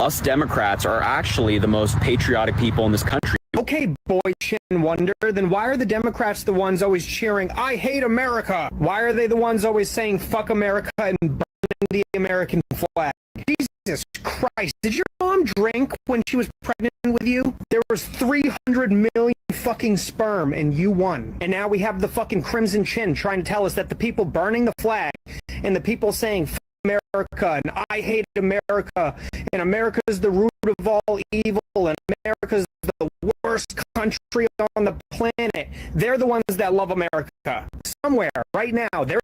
us Democrats are actually the most patriotic people in this country. Okay, boy chin wonder, then why are the Democrats the ones always cheering, I hate America? Why are they the ones always saying, fuck America and burning the American flag? Jesus Christ, did your mom drink when she was pregnant with you? There was 300 million fucking sperm and you won. And now we have the fucking Crimson Chin trying to tell us that the people burning the flag and the people saying, fuck America and I hate America and America is the root of all evil and America is the worst country on the planet. They're the ones that love America. Somewhere right now, there's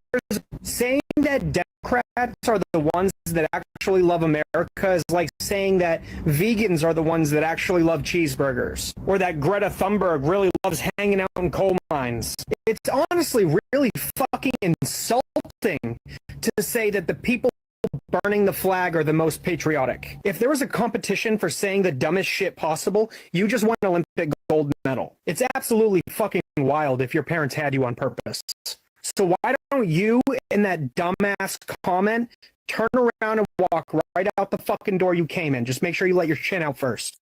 saying that Democrats are the ones that actually love America is like saying that vegans are the ones that actually love cheeseburgers, or that Greta Thunberg really loves hanging out in coal mines. It's honestly really fucking insulting to say that the people burning the flag are the most patriotic. If there was a competition for saying the dumbest shit possible, you just won an Olympic gold medal. It's absolutely fucking wild if your parents had you on purpose. So why don't you, in that dumbass comment, turn around and walk right out the fucking door you came in? Just make sure you let your chin out first.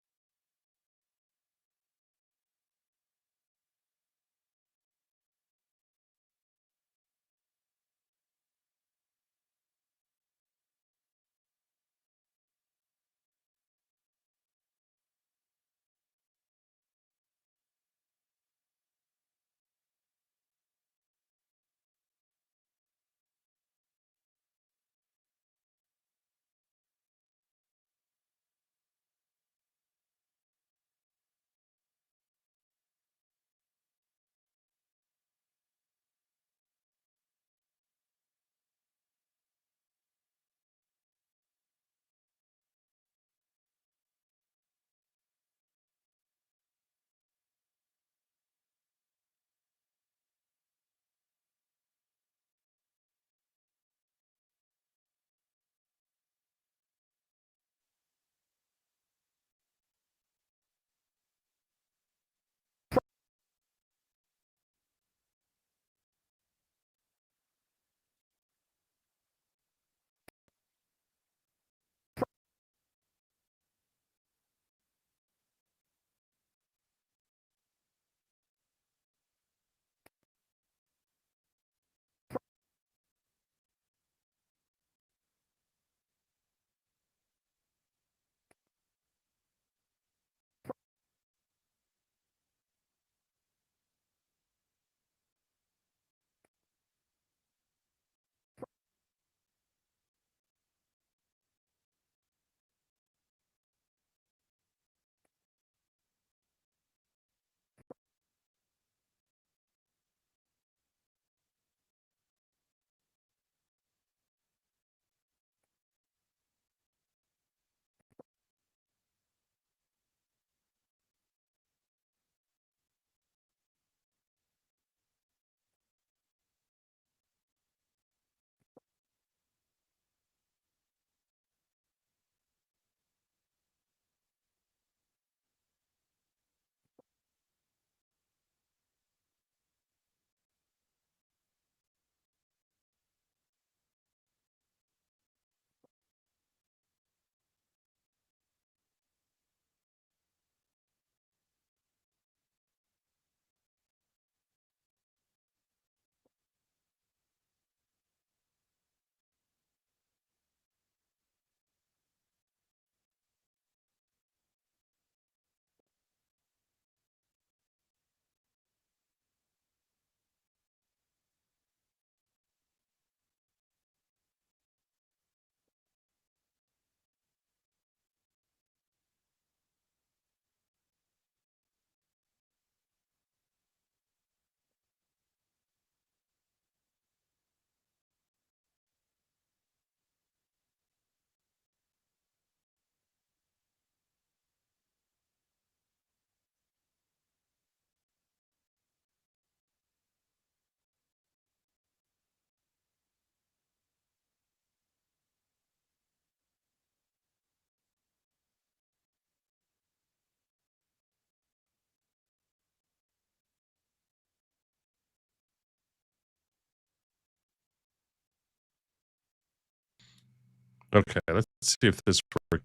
Okay, let's see if this works.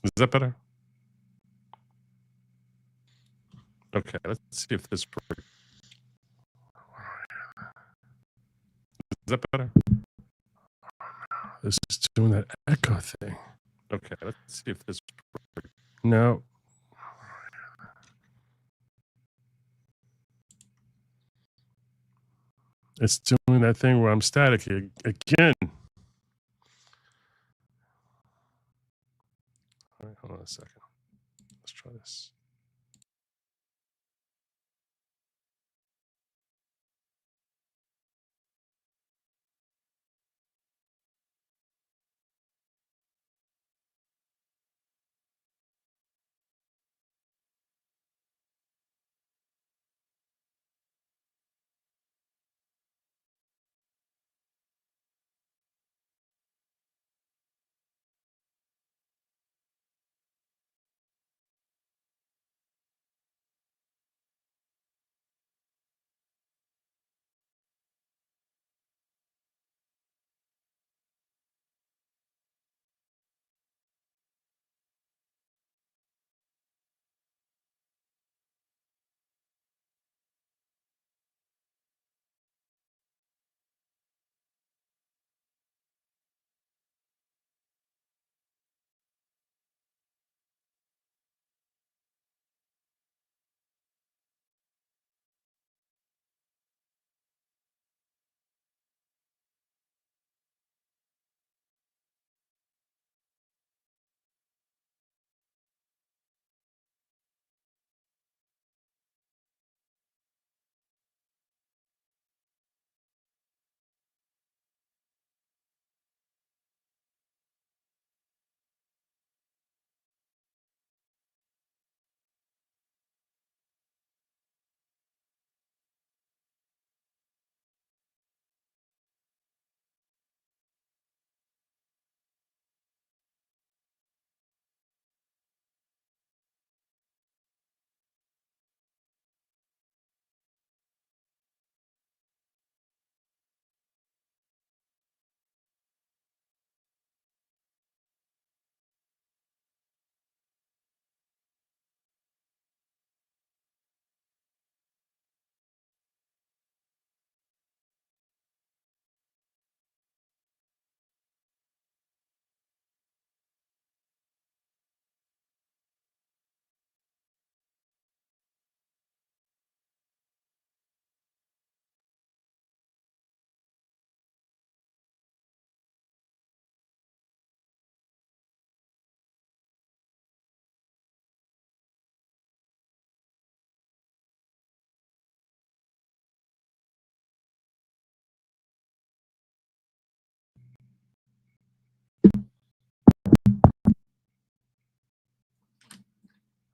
Is that better? Okay, let's see if this works. Is that better? This is doing that echo thing. Okay, let's see if this works. No. It's doing that thing where I'm static again. All right, hold on a second. Let's try this.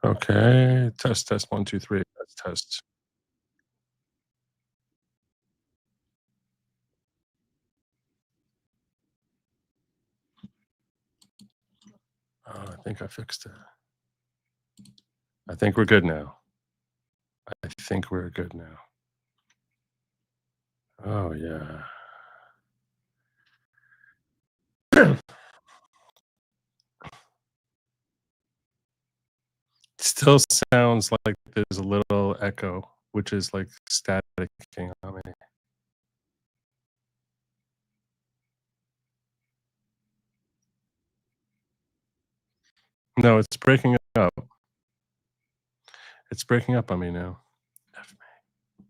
Okay, test, 1, 2, 3. Let's test. Oh, I think I fixed it. I think we're good now. I think we're good now. Oh, yeah. Still sounds like there's a little echo, which is like staticking on me. No, it's breaking up. It's breaking up on me now. F me.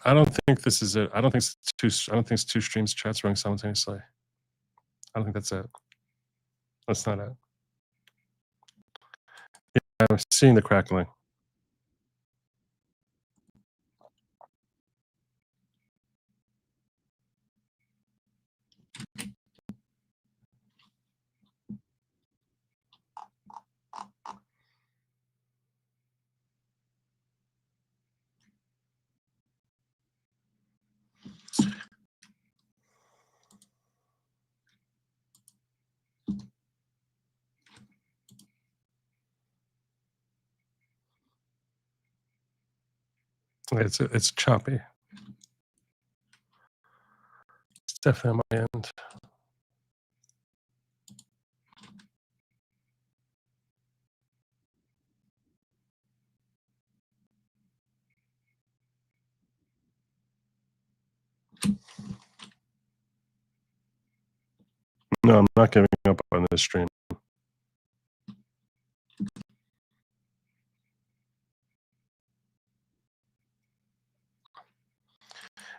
I don't think this is it. I don't think it's two. I don't think it's two streams chats running simultaneously. I don't think that's it. That's not it. Yeah, I'm seeing the crackling. It's choppy. It's definitely on my end. No, I'm not giving up on this stream.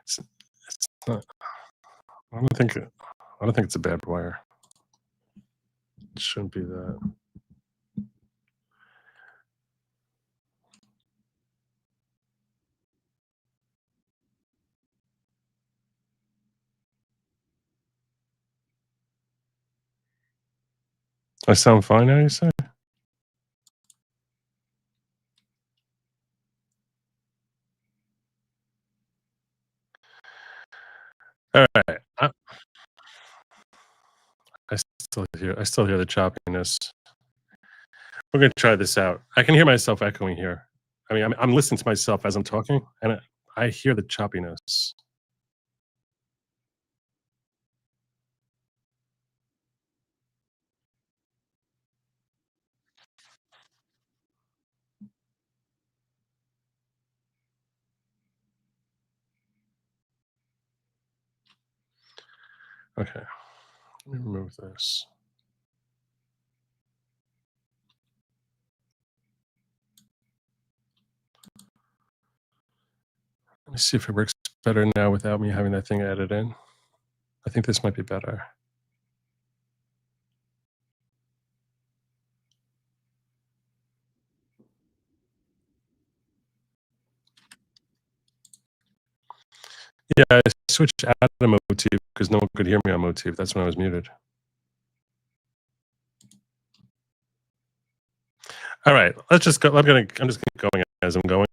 It's not. I don't think it's a bad wire. It shouldn't be that. I sound fine now, you say? All right. I still hear the choppiness. We're gonna try this out. I can hear myself echoing here. I mean, I'm listening to myself as I'm talking, and I hear the choppiness. Okay, let me remove this. Let me see if it works better now without me having that thing added in. I think this might be better. Yeah, I switched out of motif because no one could hear me on motif. That's when I was muted. All right, let's just go. I'm just going as I'm going.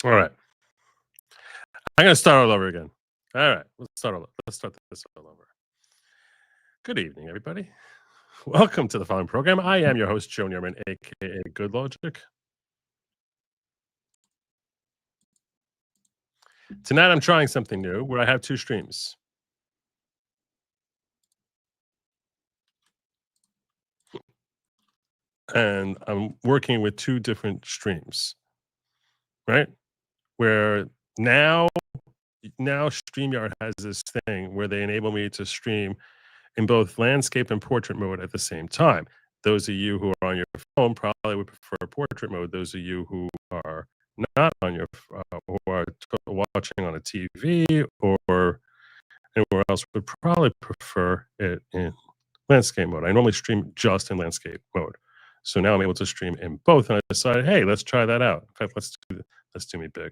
All right, I'm gonna start all over again. All right, let's start this all over. Good evening, everybody. Welcome to the following program. I am your host, Joe Neerman, aka Good Lawgic. Tonight, I'm trying something new where I have two streams. And I'm working with two different streams, right? Where now StreamYard has this thing where they enable me to stream in both landscape and portrait mode at the same time. Those of you who are on your phone probably would prefer portrait mode. Those of you who are not on your who are watching on a TV or anywhere else would probably prefer it in landscape mode. I normally stream just in landscape mode. So now I'm able to stream in both, and I decided, hey, let's try that out. In fact, let's do me big.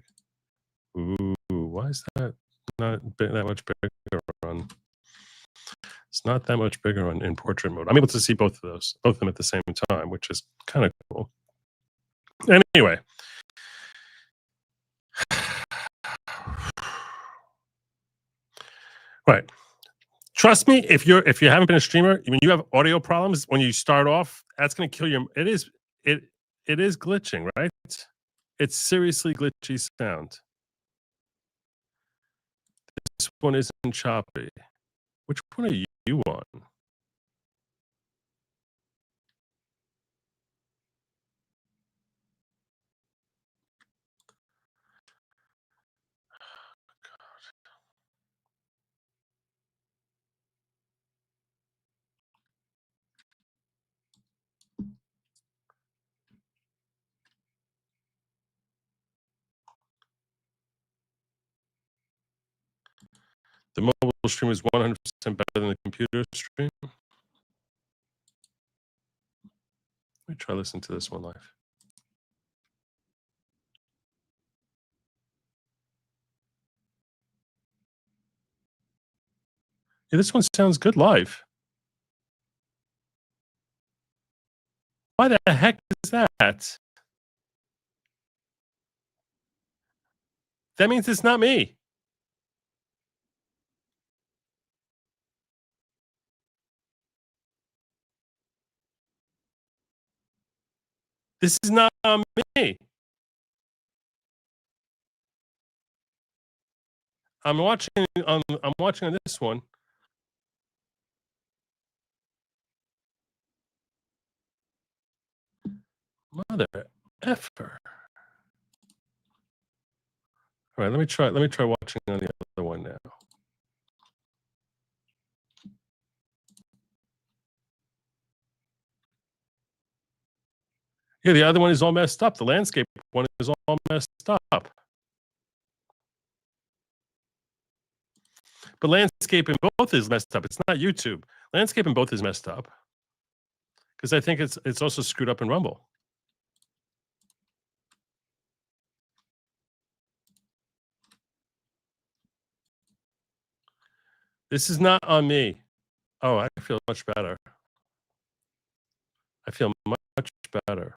Ooh, why is that not that much bigger on? It's not that much bigger in portrait mode. I'm able to see both of them at the same time, which is kind of cool. Anyway. Right. Trust me, if you haven't been a streamer, when you have audio problems when you start off, that's going to kill your. It is glitching, right? It's seriously glitchy sound. This one isn't choppy. Which one are you on? The mobile stream is 100% better than the computer stream. Let me try listening to this one live. Yeah, this one sounds good live. Why the heck is that? That means it's not me. This is not on me. I'm watching on this one. Mother effer. All right, let me try watching on the other one now. Yeah, the other one is all messed up. The landscape one is all messed up. But landscape in both is messed up. It's not YouTube. Landscape in both is messed up. Because I think it's also screwed up in Rumble. This is not on me. Oh, I feel much better. I feel much better.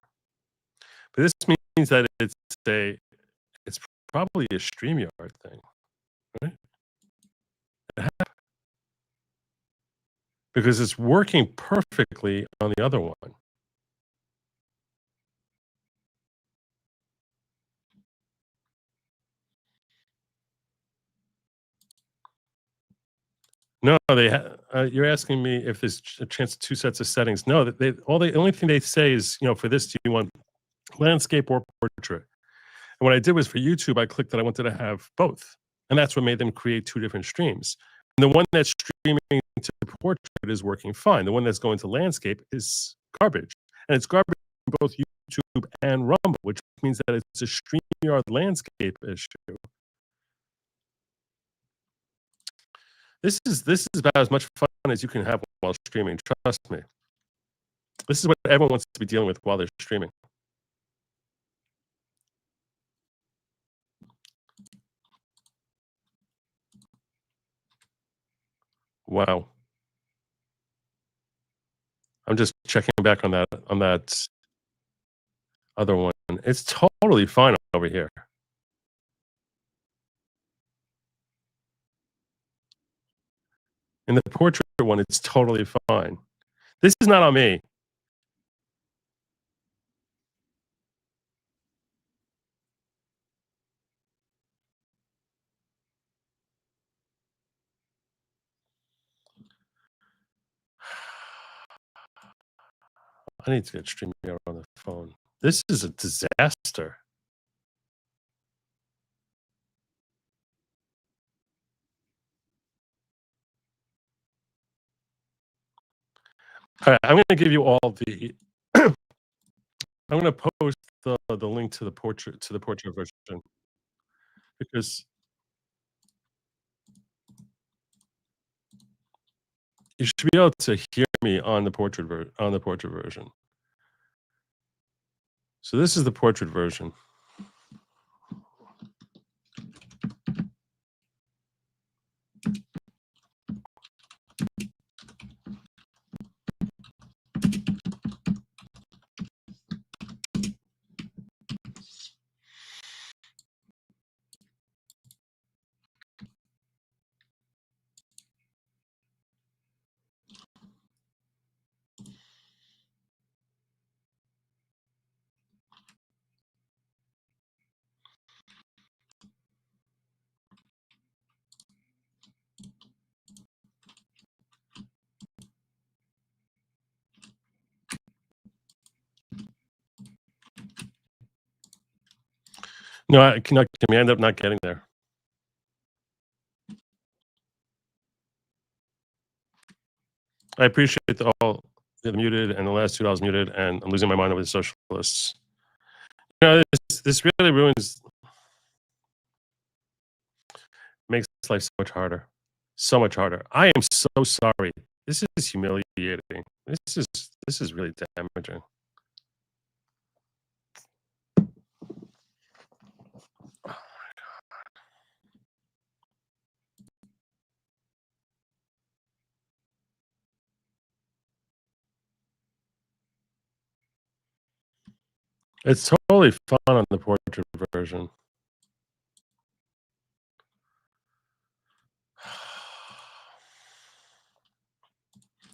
But this means that it's probably a StreamYard thing, right? Because it's working perfectly on the other one. No, you're asking me if there's a chance of two sets of settings. No, the only thing they say is, for this, do you want landscape or portrait? And what I did was for YouTube, I clicked that I wanted to have both. And that's what made them create two different streams. And the one that's streaming to portrait is working fine. The one that's going to landscape is garbage. And it's garbage in both YouTube and Rumble, which means that it's a StreamYard landscape issue. This is about as much fun as you can have while streaming. Trust me. This is what everyone wants to be dealing with while they're streaming. Wow. I'm just checking back on that other one. It's totally fine over here. In the portrait one, it's totally fine. This is not on me. I need to get StreamYard on the phone. This is a disaster. All right, I'm going to give you all the. I'm going to post the link to the portrait version because you should be able to hear me on the portrait version. So this is the portrait version. No, I cannot. Can we end up not getting there? I appreciate all the muted and the last $2 muted, and I'm losing my mind over the socialists. This really ruins, makes life so much harder. So much harder. I am so sorry. This is humiliating. This is really damaging. It's totally fun on the portrait version.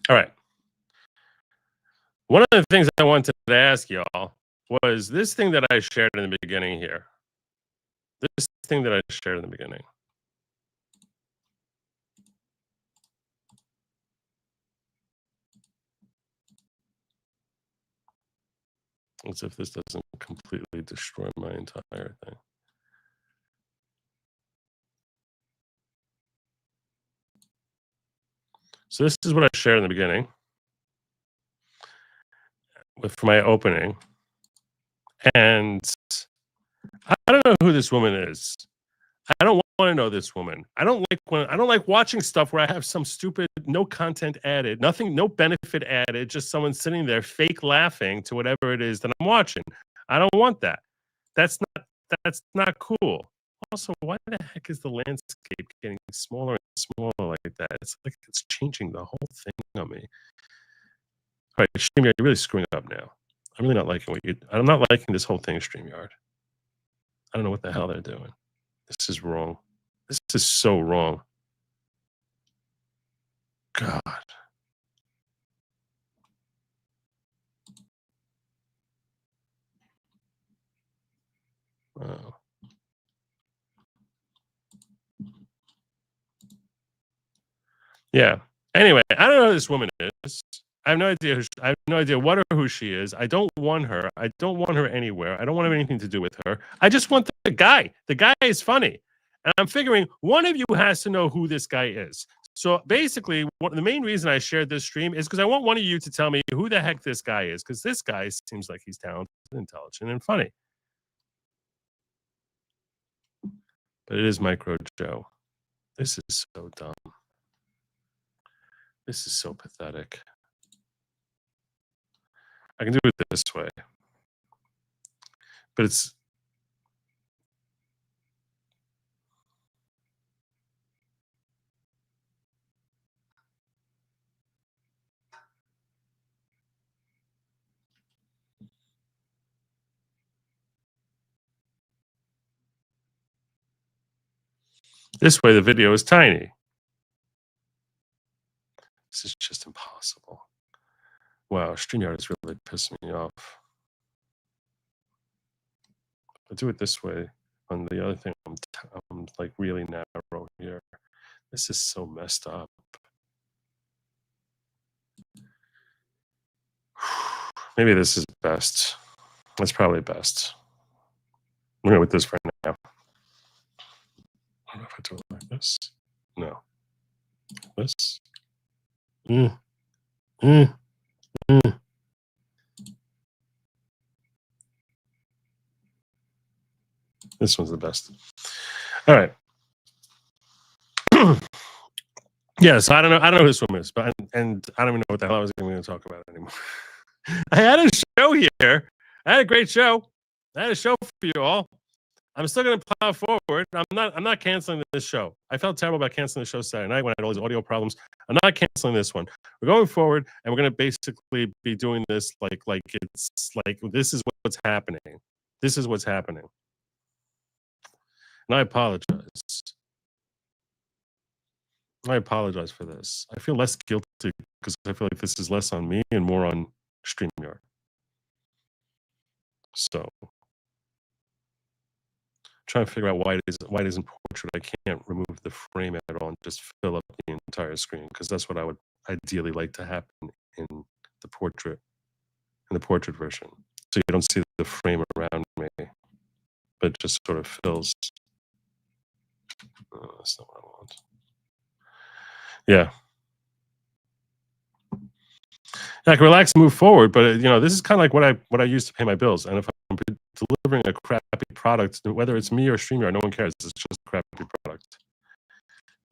All right. One of the things I wanted to ask y'all was this thing that I shared in the beginning here. This thing that I shared in the beginning. As if this doesn't completely destroy my entire thing. So this is what I shared in the beginning for my opening. And I don't know who this woman is. I don't want to know this woman. I don't like watching stuff where I have some stupid, no content added, nothing, no benefit added, just someone sitting there fake laughing to whatever it is that I'm watching. I don't want that. That's not cool. Also, why the heck is the landscape getting smaller and smaller like that? It's like it's changing the whole thing on me. All right, StreamYard, you're really screwing up now. I'm really not liking I'm not liking this whole thing, StreamYard. I don't know what the hell they're doing. This is wrong. This is so wrong. God. Wow. Yeah. Anyway, I don't know who this woman is. I have no idea. I have no idea what or who she is. I don't want her. I don't want her anywhere. I don't want to have anything to do with her. I just want the guy. The guy is funny. And I'm figuring one of you has to know who this guy is. So basically, the main reason I shared this stream is because I want one of you to tell me who the heck this guy is. Because this guy seems like he's talented, intelligent, and funny. But it is Micro Joe. This is so dumb. This is so pathetic. I can do it this way. But it's... This way, the video is tiny. This is just impossible. Wow, StreamYard is really pissing me off. I'll do it this way. On the other thing, I'm like really narrow here. This is so messed up. Maybe this is best. That's probably best. I'm going with this for now. I don't know if I do it like this. No. This. This one's the best. All right. Yeah, so I don't know who this woman is, but and I don't even know what the hell I was going to talk about anymore. I had a show here. I had a great show. I had a show for you all. I'm still going to plow forward. I'm not canceling this show. I felt terrible about canceling the show Saturday night when I had all these audio problems. I'm not canceling this one. We're going forward, and we're going to basically be doing this like it's like this is what's happening. This is what's happening. And I apologize. I apologize for this. I feel less guilty because I feel like this is less on me and more on StreamYard. So, trying to figure out why it isn't portrait. I can't remove the frame at all and just fill up the entire screen because that's what I would ideally like to happen in the portrait version. So you don't see the frame around me, but it just sort of fills. Oh, that's not what I want. Yeah. I can relax and move forward, but this is kind of like what I use to pay my bills. And if I'm delivering a crappy product, whether it's me or StreamYard, no one cares. It's just a crappy product.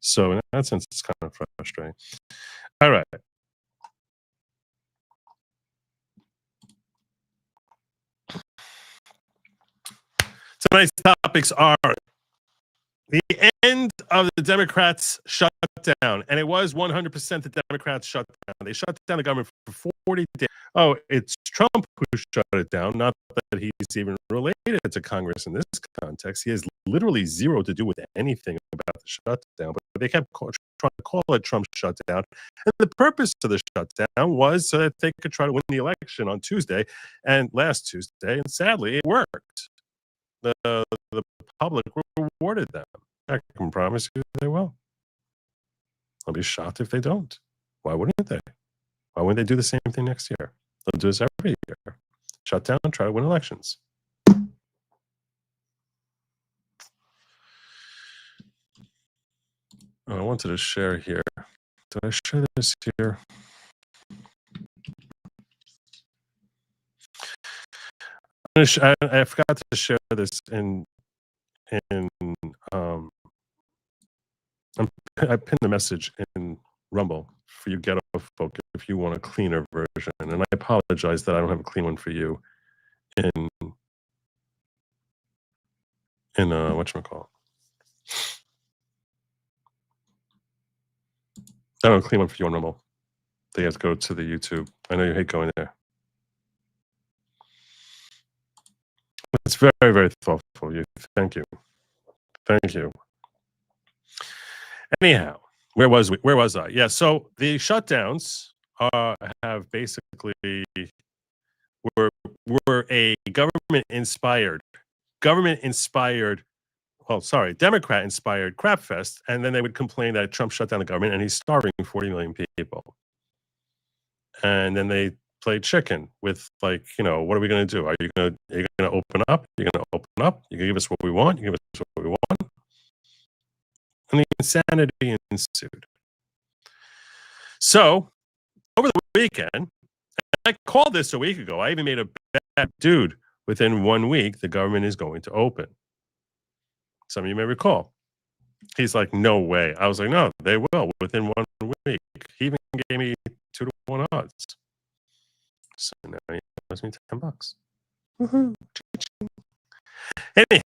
So in that sense, it's kind of frustrating. All right. Tonight's topics are the end of the Democrats' shutdown. And it was 100% the Democrats' shutdown. They shut down the government for 40 days. Oh, it's Trump who shut it down, not that he's even related to Congress in this context. He has literally zero to do with anything about the shutdown, but they kept trying to call it Trump's shutdown. And the purpose of the shutdown was so that they could try to win the election on Tuesday and last Tuesday. And sadly, it worked. The public rewarded them. I can promise you they will. I'll be shocked if they don't. Why wouldn't they? Why wouldn't they do the same thing next year? They'll do this every year. Shut down and try to win elections. I wanted to share here. Did I share this here? I forgot to share this in I pinned the message in Rumble for you ghetto folk if you want a cleaner version, and I apologize that I don't have a clean one for you in whatchamacallit. I don't have a clean one for you on Rumble. They have to go to the YouTube. I know you hate going there. It's very, very thoughtful of you. Thank you. Thank you. Anyhow, where was I? Yeah, so the shutdowns have basically were a Democrat-inspired crap fest, and then they would complain that Trump shut down the government and he's starving 40 million people. And then they played chicken with, like, what are we going to do? Are you going to open up? You're going to open up? You're going to give us what we want? You give us what we want? And the insanity ensued. So, over the weekend, I called this a week ago. I even made a bet, dude, within 1 week, the government is going to open. Some of you may recall. He's like, no way. I was like, no, they will within 1 week. He even gave me 2-to-1 odds. So now he owes me $10. Woohoo. Anyhow,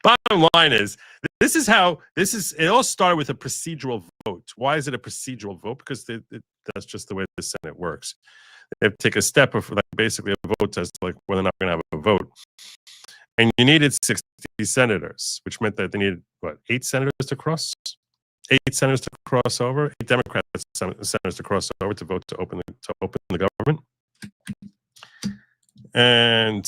bottom line is, it all started with a procedural vote. Why is it a procedural vote? Because that's just the way the Senate works. They take a step of, like, basically a vote as to, like, whether or not we're going to have a vote. And you needed 60 senators, which meant that they needed, 8 senators to cross? 8 senators to cross over, 8 Democrat senators to cross over to vote to open the government. And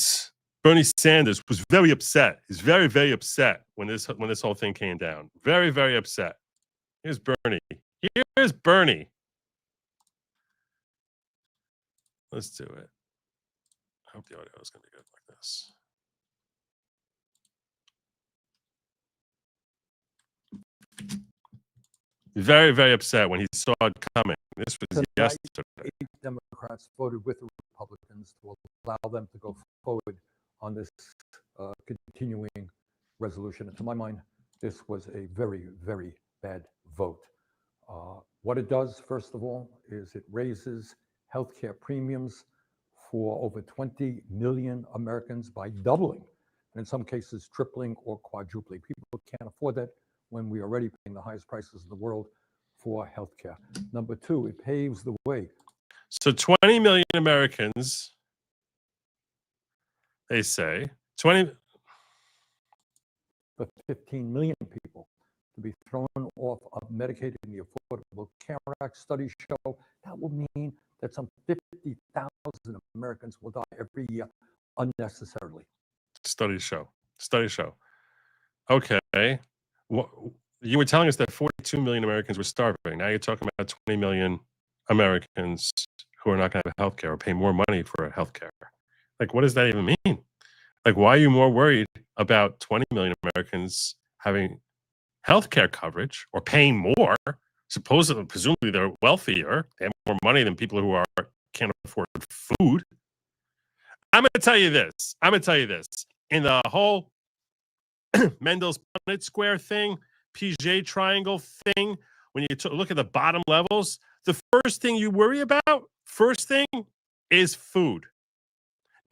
Bernie Sanders was very upset. He's very, very upset when this whole thing came down. Very, very upset. Here's Bernie. Let's do it. I hope the audio is going to be good like this. Very, very upset when he saw it coming. This was yesterday. 8 Democrats voted with the Republicans to allow them to go forward on this continuing resolution. And to my mind, this was a very, very bad vote. What it does, first of all, is it raises healthcare premiums for over 20 million Americans by doubling, and in some cases tripling or quadrupling. People can't afford that when we're already paying the highest prices in the world for healthcare. Number 2, it paves the way. So 20 million Americans, they say, 20... for 15 million people to be thrown off of Medicaid in the Affordable Care Act. Studies show that will mean that some 50,000 Americans will die every year unnecessarily. Studies show. Okay. You were telling us that 42 million Americans were starving. Now you're talking about 20 million Americans who are not going to have health care or pay more money for health care. Like, what does that even mean? Like, why are you more worried about 20 million Americans having health care coverage or paying more? Presumably they're wealthier. They have more money than people who can't afford food. I'm going to tell you this. In the whole Mendel's Punnett Square thing, Piaget triangle thing, when you look at the bottom levels, the first thing you worry about, is food.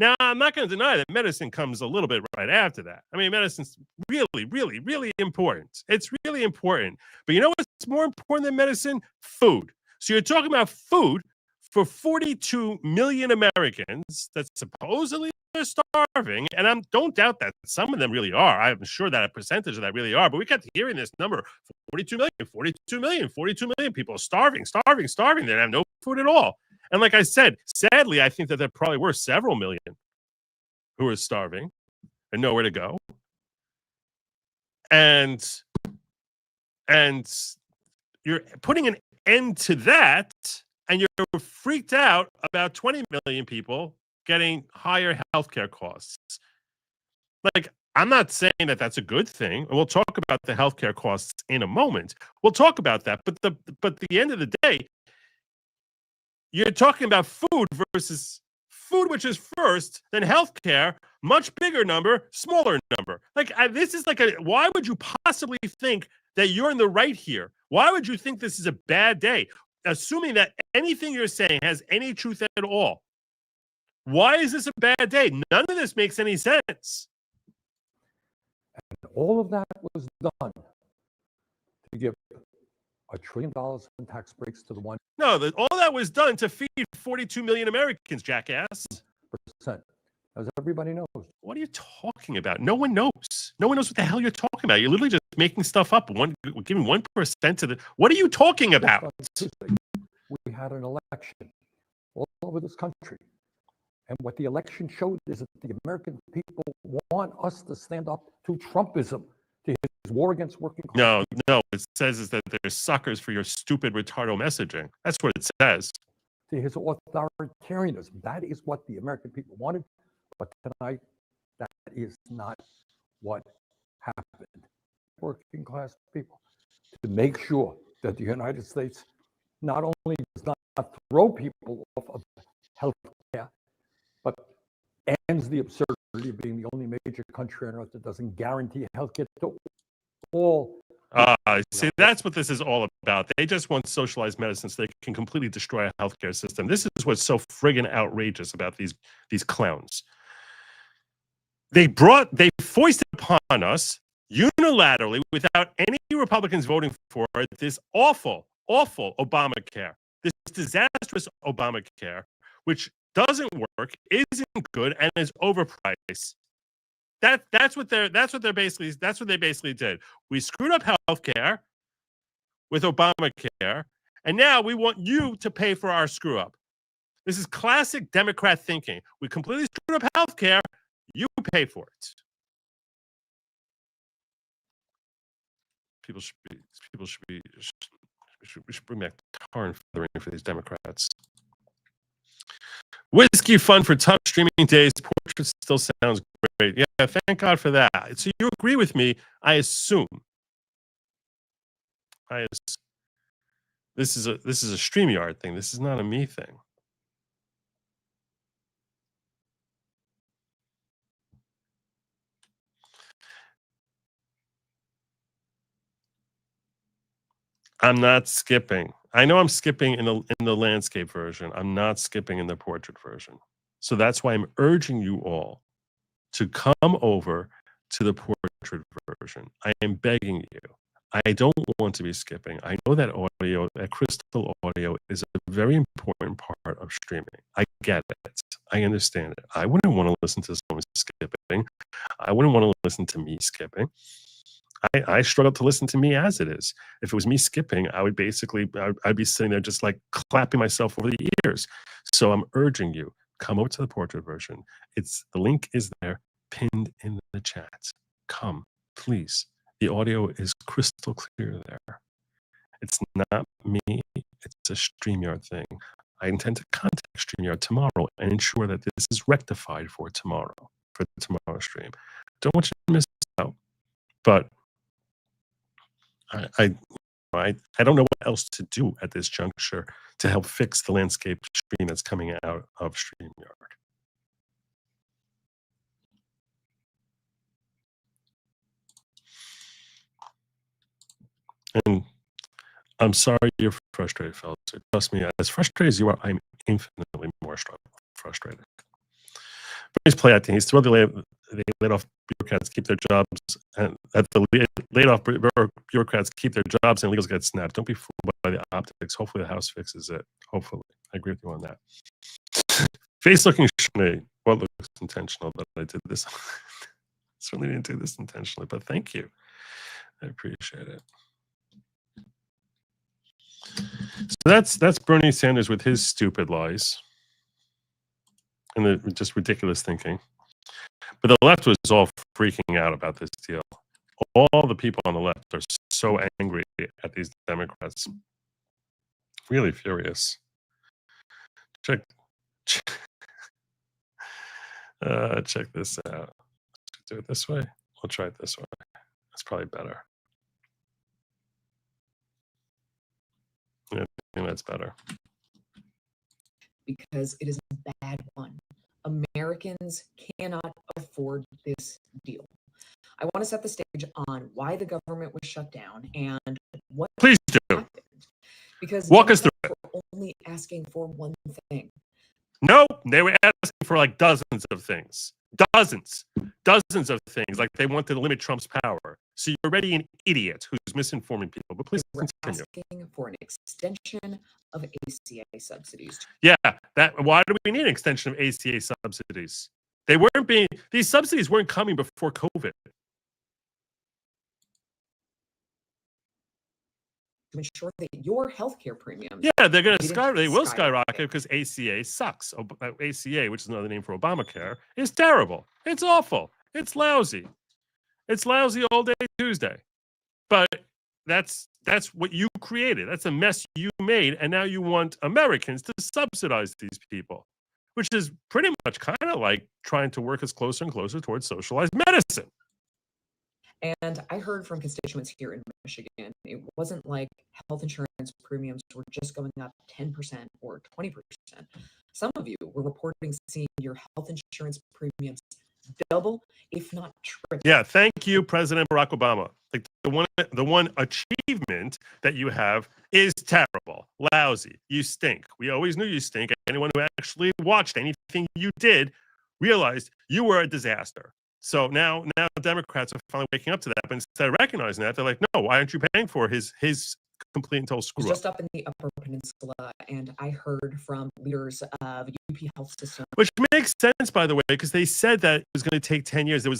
Now, I'm not going to deny that medicine comes a little bit right after that. I mean, medicine's really, really, really important. It's really important. But you know what's more important than medicine? Food. So you're talking about food for 42 million Americans that supposedly are starving, and don't doubt that some of them really are. I'm sure that a percentage of that really are, but we kept hearing this number, 42 million, 42 million, 42 million people are starving. They have no food at all. And like I said, sadly, I think that there probably were several million who are starving and nowhere to go. And you're putting an end to that, and you're freaked out about 20 million people getting higher healthcare costs. Like, I'm not saying that that's a good thing. We'll talk about the healthcare costs in a moment. We'll talk about that. But the end of the day, you're talking about food versus food, which is first, then healthcare, much bigger number, smaller number. Like, this is like why would you possibly think that you're in the right here? Why would you think this is a bad day? Assuming that anything you're saying has any truth at all. Why is this a bad day? None of this makes any sense. And all of that was done to give $1 trillion in tax breaks to the 1%. No, all that was done to feed 42 million Americans, jackass. As everybody knows. What are you talking about? No one knows. No one knows what the hell you're talking about. You're literally just making stuff up. Giving 1% to the. What are you talking about? We had an election all over this country. And what the election showed is that the American people want us to stand up to Trumpism, to his war against working class. No. It says is that they're suckers for your stupid retardo messaging. That's what it says. To his authoritarianism. That is what the American people wanted. But tonight, that is not what happened. Working class people, to make sure that the United States not only does not throw people off of health care, but ends the absurdity of being the only major country on earth that doesn't guarantee health care to all. See, that's what this is all about. They just want socialized medicine so they can completely destroy a healthcare system. This is what's so friggin' outrageous about these clowns. They foisted upon us unilaterally, without any Republicans voting for it, this awful Obamacare, this disastrous Obamacare, which doesn't work, isn't good, and is overpriced. That's what they basically did. We screwed up healthcare with Obamacare, and now we want you to pay for our screw up. This is classic Democrat thinking. We completely screwed up healthcare. You pay for it. We should bring back tar and feathering for these Democrats. Whiskey fun for tough streaming days. Portrait still sounds great. Yeah, thank God for that. So you agree with me? I assume. This is a StreamYard thing. This is not a me thing. I'm not skipping. I know I'm skipping in the landscape version. I'm not skipping in the portrait version. So that's why I'm urging you all to come over to the portrait version. I am begging you. I don't want to be skipping. I know that audio, that crystal audio, is a very important part of streaming. I get it. I understand it. I wouldn't want to listen to someone skipping. I wouldn't want to listen to me skipping. I struggle to listen to me as it is. If it was me skipping, I'd be sitting there just like clapping myself over the ears. So I'm urging you, come over to the portrait version. The link is there, pinned in the chat. Come, please. The audio is crystal clear there. It's not me. It's a StreamYard thing. I intend to contact StreamYard tomorrow and ensure that this is rectified for tomorrow, for the tomorrow stream. Don't want you to miss out. But I don't know what else to do at this juncture to help fix the landscape stream that's coming out of StreamYard. And I'm sorry you're frustrated, fellas. Trust me, as frustrated as you are, I'm infinitely more frustrated. But he's play acting. He's thrilled they laid off bureaucrats keep their jobs, and that the laid off bureaucrats keep their jobs and illegals get snapped. Don't be fooled by the optics. Hopefully the House fixes it. Hopefully. I agree with you on that. Face looking shiny. What looks intentional that I did this? Certainly didn't do this intentionally, but thank you. I appreciate it. So that's Bernie Sanders with his stupid lies and the just ridiculous thinking. But the left was all freaking out about this deal. All the people on the left are so angry at these Democrats. Really furious. Check this out. Do it this way. We'll try it this way. That's probably better. Yeah, I think that's better. Because it is a bad one. Americans cannot afford this deal. I want to set the stage on why the government was shut down and what Please do. happened. Because walk us through it. We're only asking for one thing. No, they were asking for like dozens of things. Dozens of things. Like they wanted to limit Trump's power. So you're already an idiot who's misinforming people. But please We're continue. asking for an extension of ACA subsidies. Yeah, why do we need an extension of ACA subsidies? These subsidies weren't coming before COVID. To ensure that your healthcare premiums. Yeah, they're going to they will skyrocket because ACA sucks. ACA, which is another name for Obamacare, is terrible. It's awful. It's lousy. It's lousy all day Tuesday. But that's what you created. That's a mess you made, and now you want Americans to subsidize these people, which is pretty much kind of like trying to work us closer and closer towards socialized medicine. And I heard from constituents here in Michigan, it wasn't like health insurance premiums were just going up 10% or 20%. Some of you were reporting seeing your health insurance premiums double, if not triple. Yeah, thank you, President Barack Obama. Like the one achievement that you have is terrible, lousy. You stink. We always knew you stink. Anyone who actually watched anything you did realized you were a disaster. So now Democrats are finally waking up to that. But instead of recognizing that, they're like, no, why aren't you paying for his complete and total screw up? Just up in the Upper Peninsula, and I heard from leaders of UP Health System. Which makes sense, by the way, because they said that it was going to take 10 years. There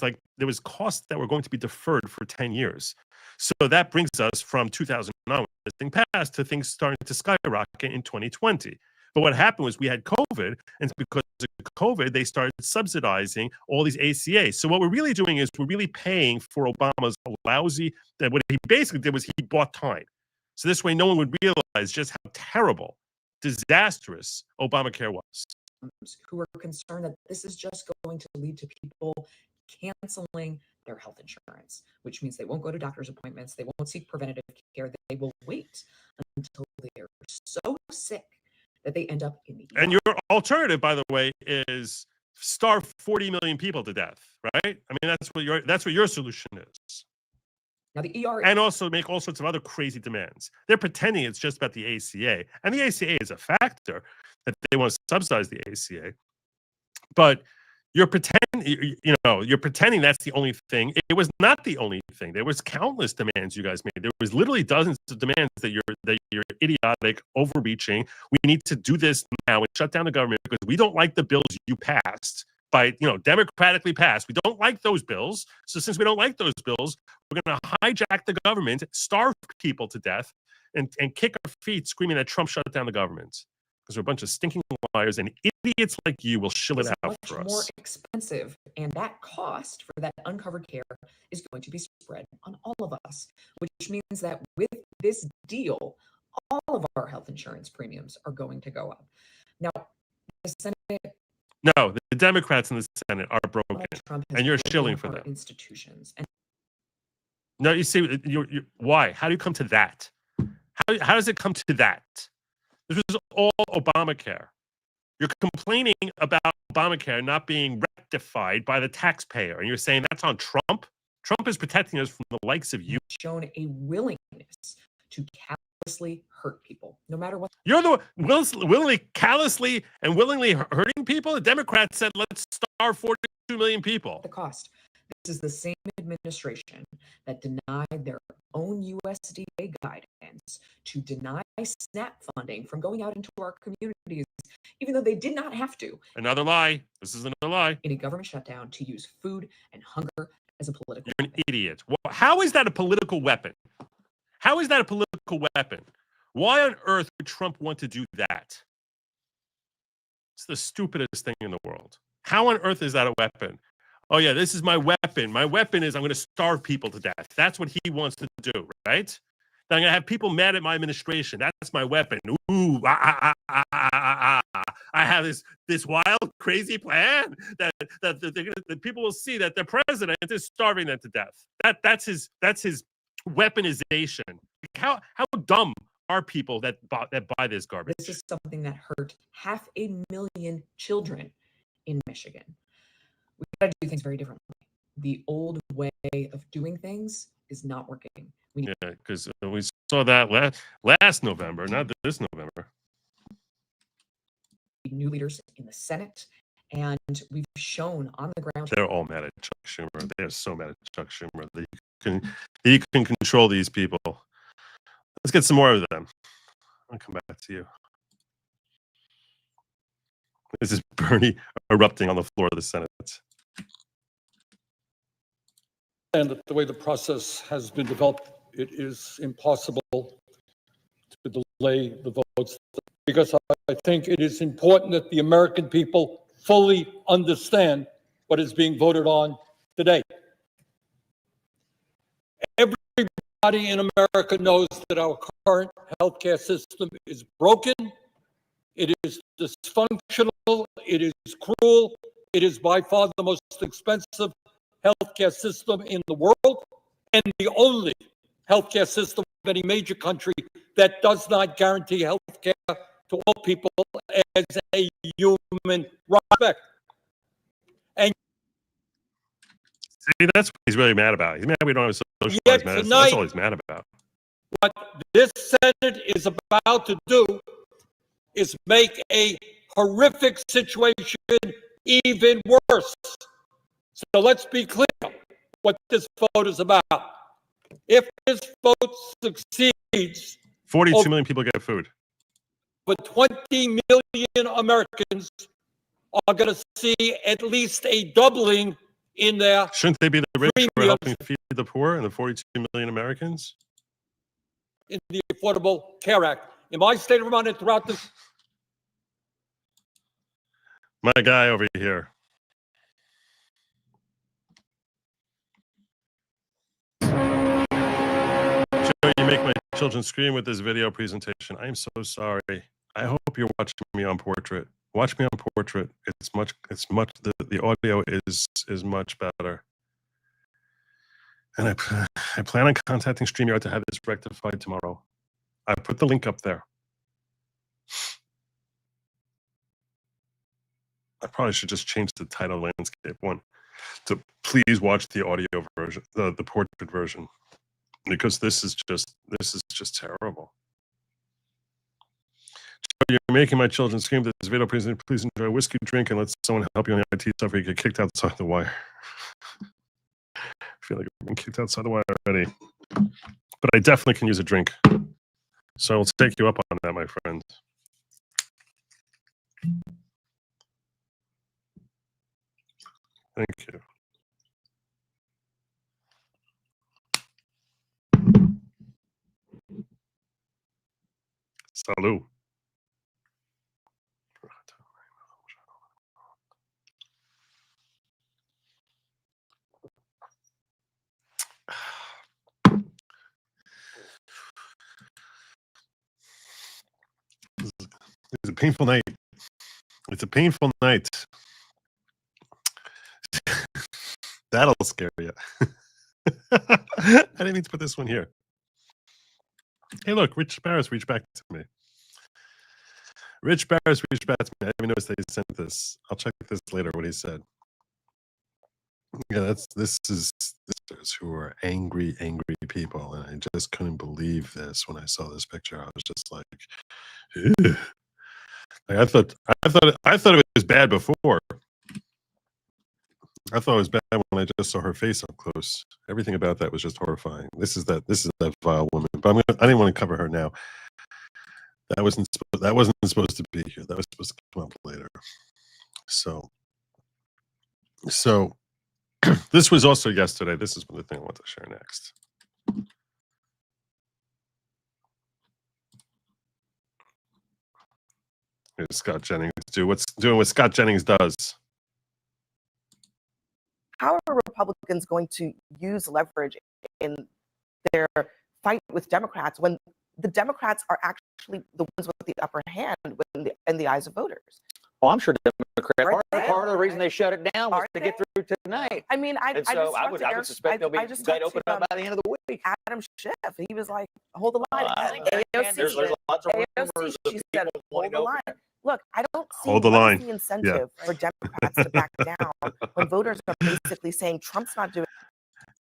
was costs that were going to be deferred for 10 years. So that brings us from 2009, when this thing passed, to things starting to skyrocket in 2020. But what happened was we had COVID, and because of COVID, they started subsidizing all these ACAs. So what we're really doing is we're really paying for Obama's lousy, that what he basically did was he bought time. So this way, no one would realize just how terrible, disastrous Obamacare was. Who are concerned that this is just going to lead to people canceling their health insurance, which means they won't go to doctor's appointments, they won't seek preventative care, they will wait until they're so sick that they end up in the ER. And your alternative, by the way, is starve 40 million people to death, right? I mean, that's what your solution is. Now the ER, and also make all sorts of other crazy demands. They're pretending it's just about the ACA, and the ACA is a factor that they want to subsidize the ACA. But you're pretending that's the only thing. It was not the only thing. There was countless demands you guys made. There was literally dozens of demands that you're idiotic, overreaching. We need to do this now and shut down the government because we don't like the bills you passed by, democratically passed. We don't like those bills. So since we don't like those bills, we're going to hijack the government, starve people to death, and kick our feet screaming that Trump shut down the government. Because we're a bunch of stinking liars, and idiots like you will shill it out for us. Much more expensive, and that cost for that uncovered care is going to be spread on all of us, which means that with this deal, all of our health insurance premiums are going to go up. Now, the Senate. No, the Democrats in the Senate are broken, and you're shilling for them. Institutions. And no, you see, why? How do you come to that? How does it come to that? This was all Obamacare. You're complaining about Obamacare not being rectified by the taxpayer, and you're saying that's on Trump? Trump is protecting us from the likes of you. Shown a willingness to callously hurt people, no matter what. You're the willingly, callously, and willingly hurting people? The Democrats said, let's starve 42 million people. The cost. is the same administration that denied their own USDA guidance to deny SNAP funding from going out into our communities, even though they did not have to. Another lie. This is another lie. In a government shutdown to use food and hunger as a political You're an idiot. How is that a political weapon? How is that a political weapon? Why on earth would Trump want to do that? It's the stupidest thing in the world. How on earth is that a weapon? Oh, yeah, this is my weapon. My weapon is I'm going to starve people to death. That's what he wants to do, right? I'm going to have people mad at my administration. That's my weapon. Ooh, I have this wild, crazy plan that people will see that the president is starving them to death. That's his weaponization. How dumb are people that buy this garbage? This is something that hurt 500,000 children in Michigan. We got to do things very differently. The old way of doing things is not working. Yeah, because we saw that last November, not this November. New leaders in the Senate, and we've shown on the ground. They're all mad at Chuck Schumer. They're so mad at Chuck Schumer that he can control these people. Let's get some more of them. I'll come back to you. This is Bernie erupting on the floor of the Senate. And the way the process has been developed, it is impossible to delay the votes, because I think it is important that the American people fully understand what is being voted on today. Everybody in America knows that our current healthcare system is broken, it is dysfunctional, it is cruel, it is by far the most expensive healthcare system in the world, and the only healthcare system of any major country that does not guarantee healthcare to all people as a human right. And see, that's what he's really mad about. He's mad we don't have socialized yet medicine. tonight, That's all he's mad about. what this Senate is about to do is make a horrific situation even worse. So let's be clear what this vote is about. If this vote succeeds, 42 million people get food. but 20 million Americans are going to see at least a doubling in their Shouldn't they be the rich who are premiums helping feed the poor and the 42 million Americans? in the Affordable Care Act. In my state of Vermont and throughout this, My guy over here. Joe, you make my children scream with this video presentation. I am so sorry. I hope you're watching me on portrait. Watch me on portrait. It's much the audio is much better. And I plan on contacting StreamYard to have this rectified tomorrow. I put the link up there. I probably should just change the title landscape one to please watch the audio version, the portrait version, because this is just terrible. You're making my children scream that this video presentation. Please enjoy a whiskey drink and let someone help you on the IT stuff or you get kicked outside the wire. I feel like I've been kicked outside the wire already, but I definitely can use a drink. So I'll take you up on that, my friend. Thank you. Salud. It's a painful night. It's a painful night. That'll scare you. I didn't mean to put this one here. Hey, look, Rich Barris reached back to me. Rich Barris reached back to me. I didn't even notice that he sent this. I'll check this later, what he said. Yeah, this is who are angry people, and I just couldn't believe this when I saw this picture. I was just like, ew. Like I thought it was bad before. I thought it was bad when I just saw her face up close. Everything about that was just horrifying. This is that vile woman. But I didn't want to cover her now. That wasn't supposed to be here. That was supposed to come up later. So this was also yesterday. This is the thing I want to share next. Here's Scott Jennings doing what Scott Jennings does. How are Republicans going to use leverage in their fight with Democrats when the Democrats are actually the ones with the upper hand in the eyes of voters? Well, I'm sure Democrats Are they? part of the reason they shut it down was Are to get through tonight. I mean, I And just so I talked would to suspect they'll be they'd open up by the end of the week. Adam Schiff. He was like, hold the line. There's AOC, lots of rumors of she said, people hold wanting the to line. Look, I don't see Hold the what line. is the incentive for Democrats to back down when voters are basically saying Trump's not doing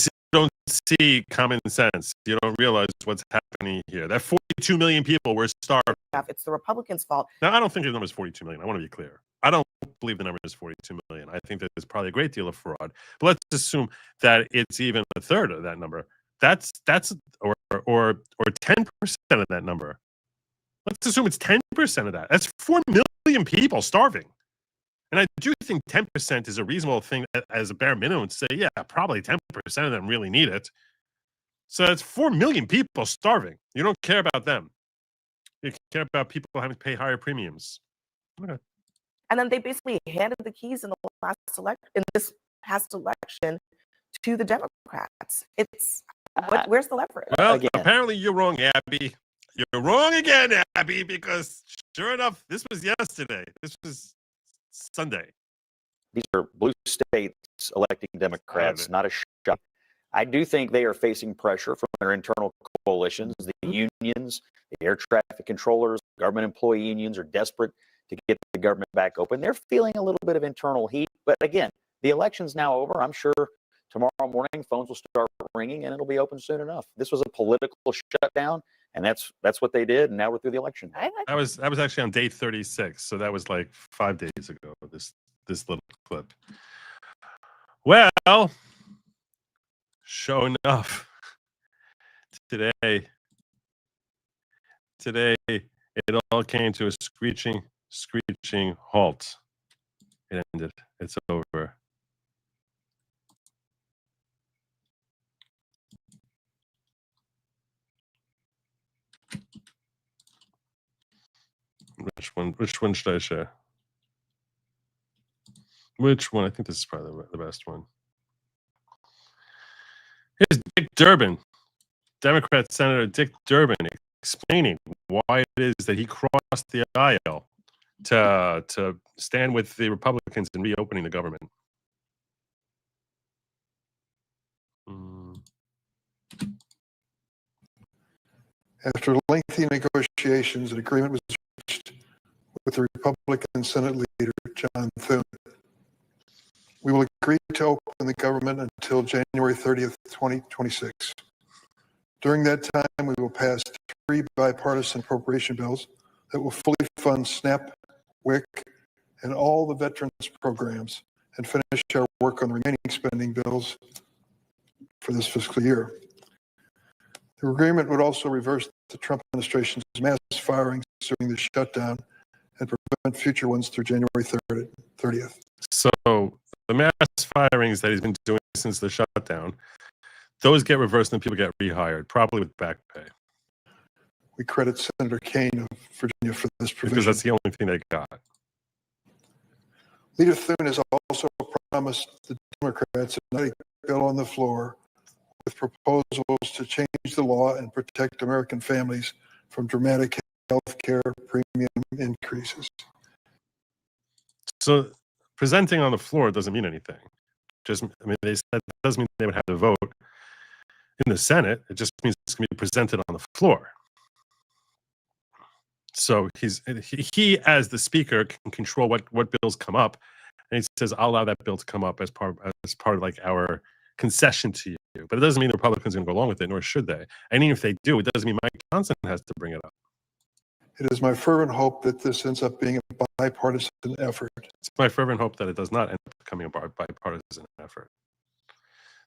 You don't see common sense. You don't realize what's happening here. That 42 million people were starving. enough. It's the Republicans' fault. Now, I don't think the number is 42 million. I want to be clear. I don't believe the number is 42 million. I think that there's probably a great deal of fraud. But let's assume that it's even a third of that number. That's or 10% of that number. Let's assume it's 10% of that. That's 4 million people starving. And I do think 10% is a reasonable thing as a bare minimum to say, yeah, probably 10% of them really need it. So that's 4 million people starving. You don't care about them. You care about people having to pay higher premiums. Okay. And then they basically handed the keys in this past election to the Democrats. It's where's the leverage? Well, Again. apparently you're wrong, Abby. You're wrong again, Abby, because sure enough, this was yesterday. This was Sunday. These are blue states electing Democrats, not a shock. I do think they are facing pressure from their internal coalitions. The unions, the air traffic controllers, government employee unions are desperate to get the government back open. They're feeling a little bit of internal heat. But again, the election's now over. I'm sure tomorrow morning phones will start ringing and it'll be open soon enough. This was a political shutdown, and that's what they did. And now we're through the election. I was actually on day 36, so that was like 5 days ago. This little clip. Well, sure enough, today it all came to a screeching halt. It ended. It's over. Which one should I share? Which one? I think this is probably the best one. Here's Dick Durbin, Democrat Senator Dick Durbin, explaining why it is that he crossed the aisle to stand with the Republicans in reopening the government. After lengthy negotiations, an agreement was reached with the Republican Senate leader, John Thune. We will agree to open the government until January 30th, 2026. During that time, we will pass 3 bipartisan appropriation bills that will fully fund SNAP, WIC, and all the veterans programs, and finish our work on the remaining spending bills for this fiscal year. The agreement would also reverse the Trump administration's mass firings during the shutdown and prevent future ones through January 30th. So the mass firings that he's been doing since the shutdown, those get reversed and people get rehired, probably with back pay. We credit Senator Kaine of Virginia for this provision. Because that's the only thing they got. Leader Thune has also promised the Democrats another bill on the floor with proposals to change the law and protect American families from dramatic health care premium increases. So presenting on the floor doesn't mean anything. They said that doesn't mean they would have to vote in the Senate. It just means it's going to be presented on the floor. So he as the speaker can control what bills come up, and he says, "I'll allow that bill to come up as part of like our concession to you." But it doesn't mean the Republicans are going to go along with it, nor should they. And even if they do, it doesn't mean Mike Johnson has to bring it up. It is my fervent hope that this ends up being a bipartisan effort. It's my fervent hope that it does not end up becoming a bipartisan effort.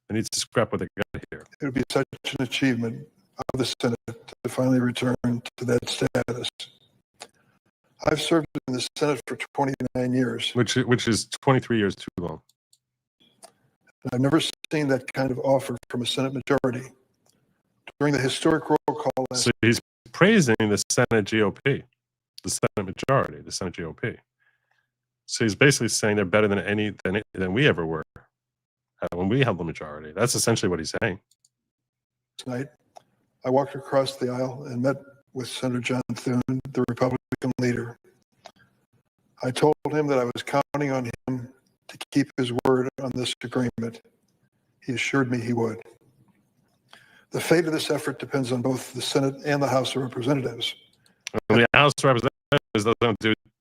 They need to scrap what they got here. It would be such an achievement of the Senate to finally return to that status. I've served in the Senate for 29 years. Which is 23 years too long. And I've never seen that kind of offer from a Senate majority. During the historic roll call last So he's praising the Senate GOP, the Senate majority, the Senate GOP. So he's basically saying they're better than we ever were when we held the majority. That's essentially what he's saying. night, I walked across the aisle and met with Senator John Thune, the Republican leader. I told him that I was counting on him to keep his word on this agreement. He assured me he would. The fate of this effort depends on both the Senate and the House of Representatives. And the House of Representatives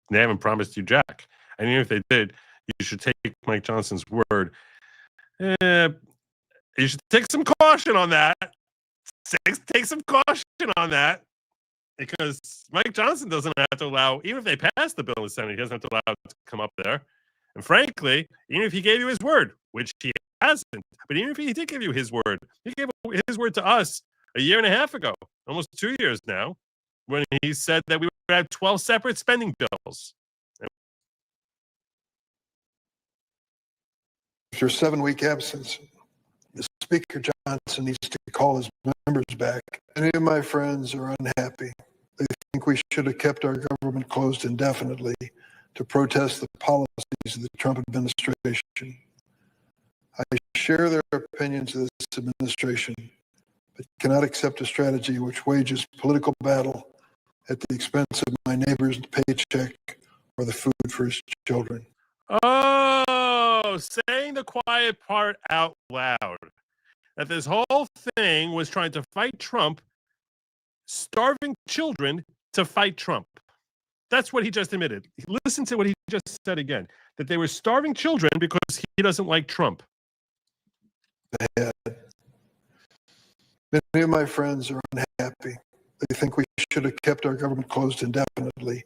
they haven't promised you jack. And even if they did, you should take Mike Johnson's word. You should take some caution on that. Take some caution on that. Because Mike Johnson doesn't have to allow, even if they pass the bill in the Senate, he doesn't have to allow it to come up there. And frankly, even if he gave you his word, which he hasn't, but even if he did give you his word, he gave his word to us a year and a half ago, almost 2 years now, when he said that we would have 12 separate spending bills. After a 7-week absence, the Speaker Johnson needs to call his members back. Many of my friends are unhappy. They think we should have kept our government closed indefinitely to protest the policies of the Trump administration. I share their opinions of this administration, but cannot accept a strategy which wages political battle at the expense of my neighbor's paycheck or the food for his children. Oh, saying the quiet part out loud. That this whole thing was trying to fight Trump, starving children to fight Trump. That's what he just admitted. Listen to what he just said again. That they were starving children because he doesn't like Trump. Many of my friends are unhappy. They think we should have kept our government closed indefinitely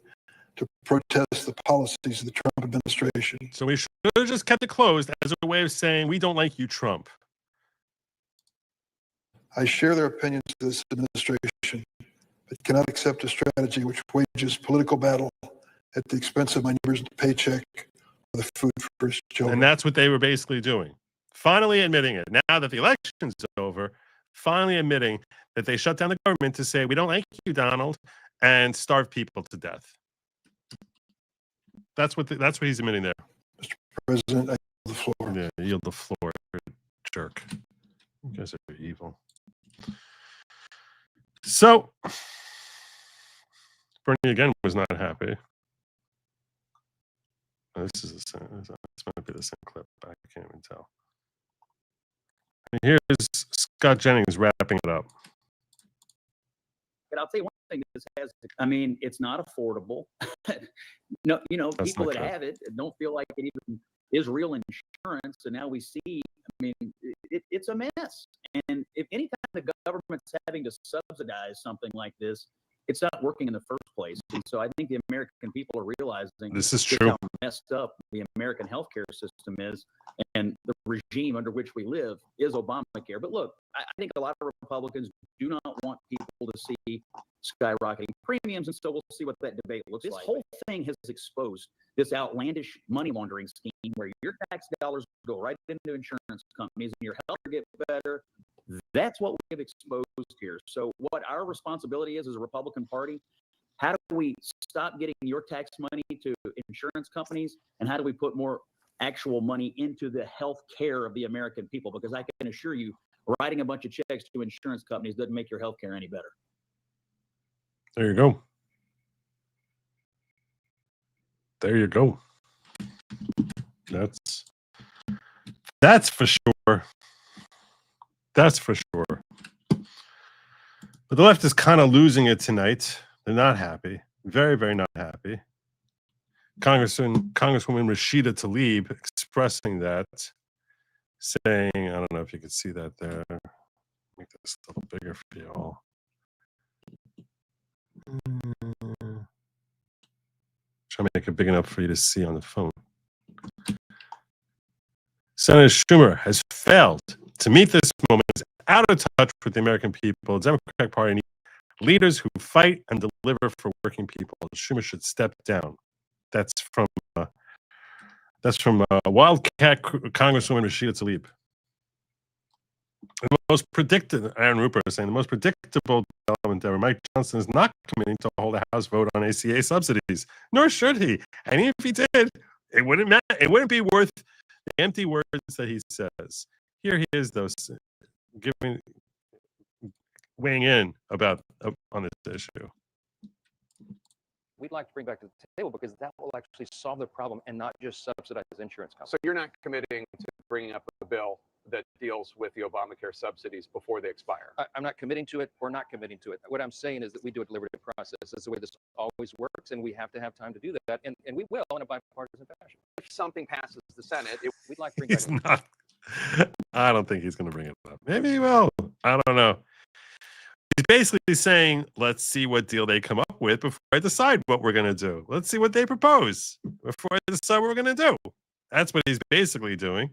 to protest the policies of the Trump administration. So we should have just kept it closed as a way of saying, we don't like you, Trump. I share their opinions of this administration, but cannot accept a strategy which wages political battle at the expense of my neighbor's paycheck or the food for his children. And that's what they were basically doing. Finally admitting it. Now that the election's over, finally admitting that they shut down the government to say, we don't like you, Donald, and starve people to death. That's what he's admitting there. Mr. President, I yield the floor. Yeah, yield the floor, jerk. You guys are evil. So, Bernie again was not happy. This might be the same clip. I can't even tell. And here's Scott Jennings wrapping it up. But I'll tell you one thing: this has. I mean, it's not affordable. No, That's people not that good. have it don't feel like it even is real insurance. And now we see. I mean, it's a mess. And if any time the government's having to subsidize something like this, it's not working in the first place. And so I think the American people are realizing This is just true. how messed up the American healthcare system is, and the regime under which we live is Obamacare. But look, I think a lot of Republicans do not want people to see skyrocketing premiums, and so we'll see what that debate looks like. This whole thing has exposed this outlandish money laundering scheme where your tax dollars go right into insurance companies and your health care get better. That's what we have exposed here. So what our responsibility is as a Republican Party, how do we stop getting your tax money to insurance companies, and how do we put more actual money into the health care of the American people? Because I can assure you, writing a bunch of checks to insurance companies doesn't make your health care any better. There you go. There you go. That's for sure. That's for sure. But the left is kind of losing it tonight. They're not happy. Very, very not happy. Congresswoman Rashida Tlaib expressing that, saying, I don't know if you can see that there. Make this a little bigger for you all. Try to make it big enough for you to see on the phone. Senator Schumer has failed to meet this moment, is out of touch with the American people. The Democratic Party needs leaders who fight and deliver for working people. Schumer should step down. That's from Wildcat Congresswoman Rashida Tlaib. The most predictable, Aaron Rupert is saying, the most predictable development ever. Mike Johnson is not committing to hold a House vote on ACA subsidies, nor should he. And even if he did, it wouldn't matter. It wouldn't be worth the empty words that he says. Here he is, though, weighing in about on this issue. We'd like to bring back to the table because that will actually solve the problem and not just subsidize insurance companies. So you're not committing to bringing up a bill that deals with the Obamacare subsidies before they expire? I'm not committing to it or not committing to it. What I'm saying is that we do a deliberative process. That's the way this always works, and we have to have time to do that, and we will in a bipartisan fashion. If something passes the Senate, we'd like to bring He's back. not. I don't think he's going to bring it up. Maybe he will. I don't know. He's basically saying, let's see what deal they come up with before I decide what we're going to do. Let's see what they propose before I decide what we're going to do. That's what he's basically doing.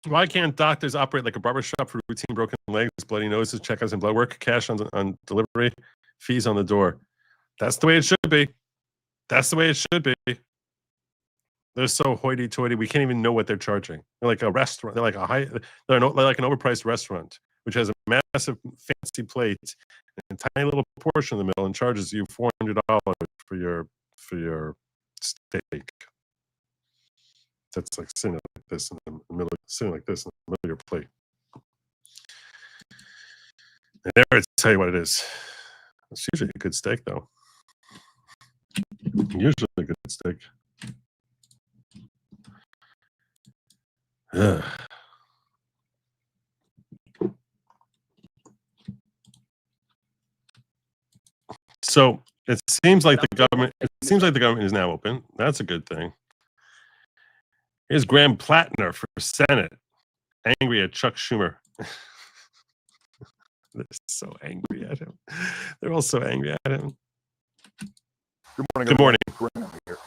Why can't doctors operate like a barbershop for routine broken legs, bloody noses, checkouts, and blood work? Cash on delivery, fees on the door. That's the way it should be. That's the way it should be. They're so hoity-toity. We can't even know what they're charging. They're like a restaurant. They're like they're like an overpriced restaurant, which has a massive fancy plate and a tiny little portion in the middle and charges you $400 for your steak. That's like sitting like this in the middle, sitting like this in the middle of your plate. And there I tell you what it is. It's usually a good steak, though. Usually a good steak. Ugh. So it seems like the government. It seems like the government is now open. That's a good thing. Here's Graham Plattner for Senate, angry at Chuck Schumer. They're so angry at him. They're all so angry at him. Good morning. Good morning. Graham here.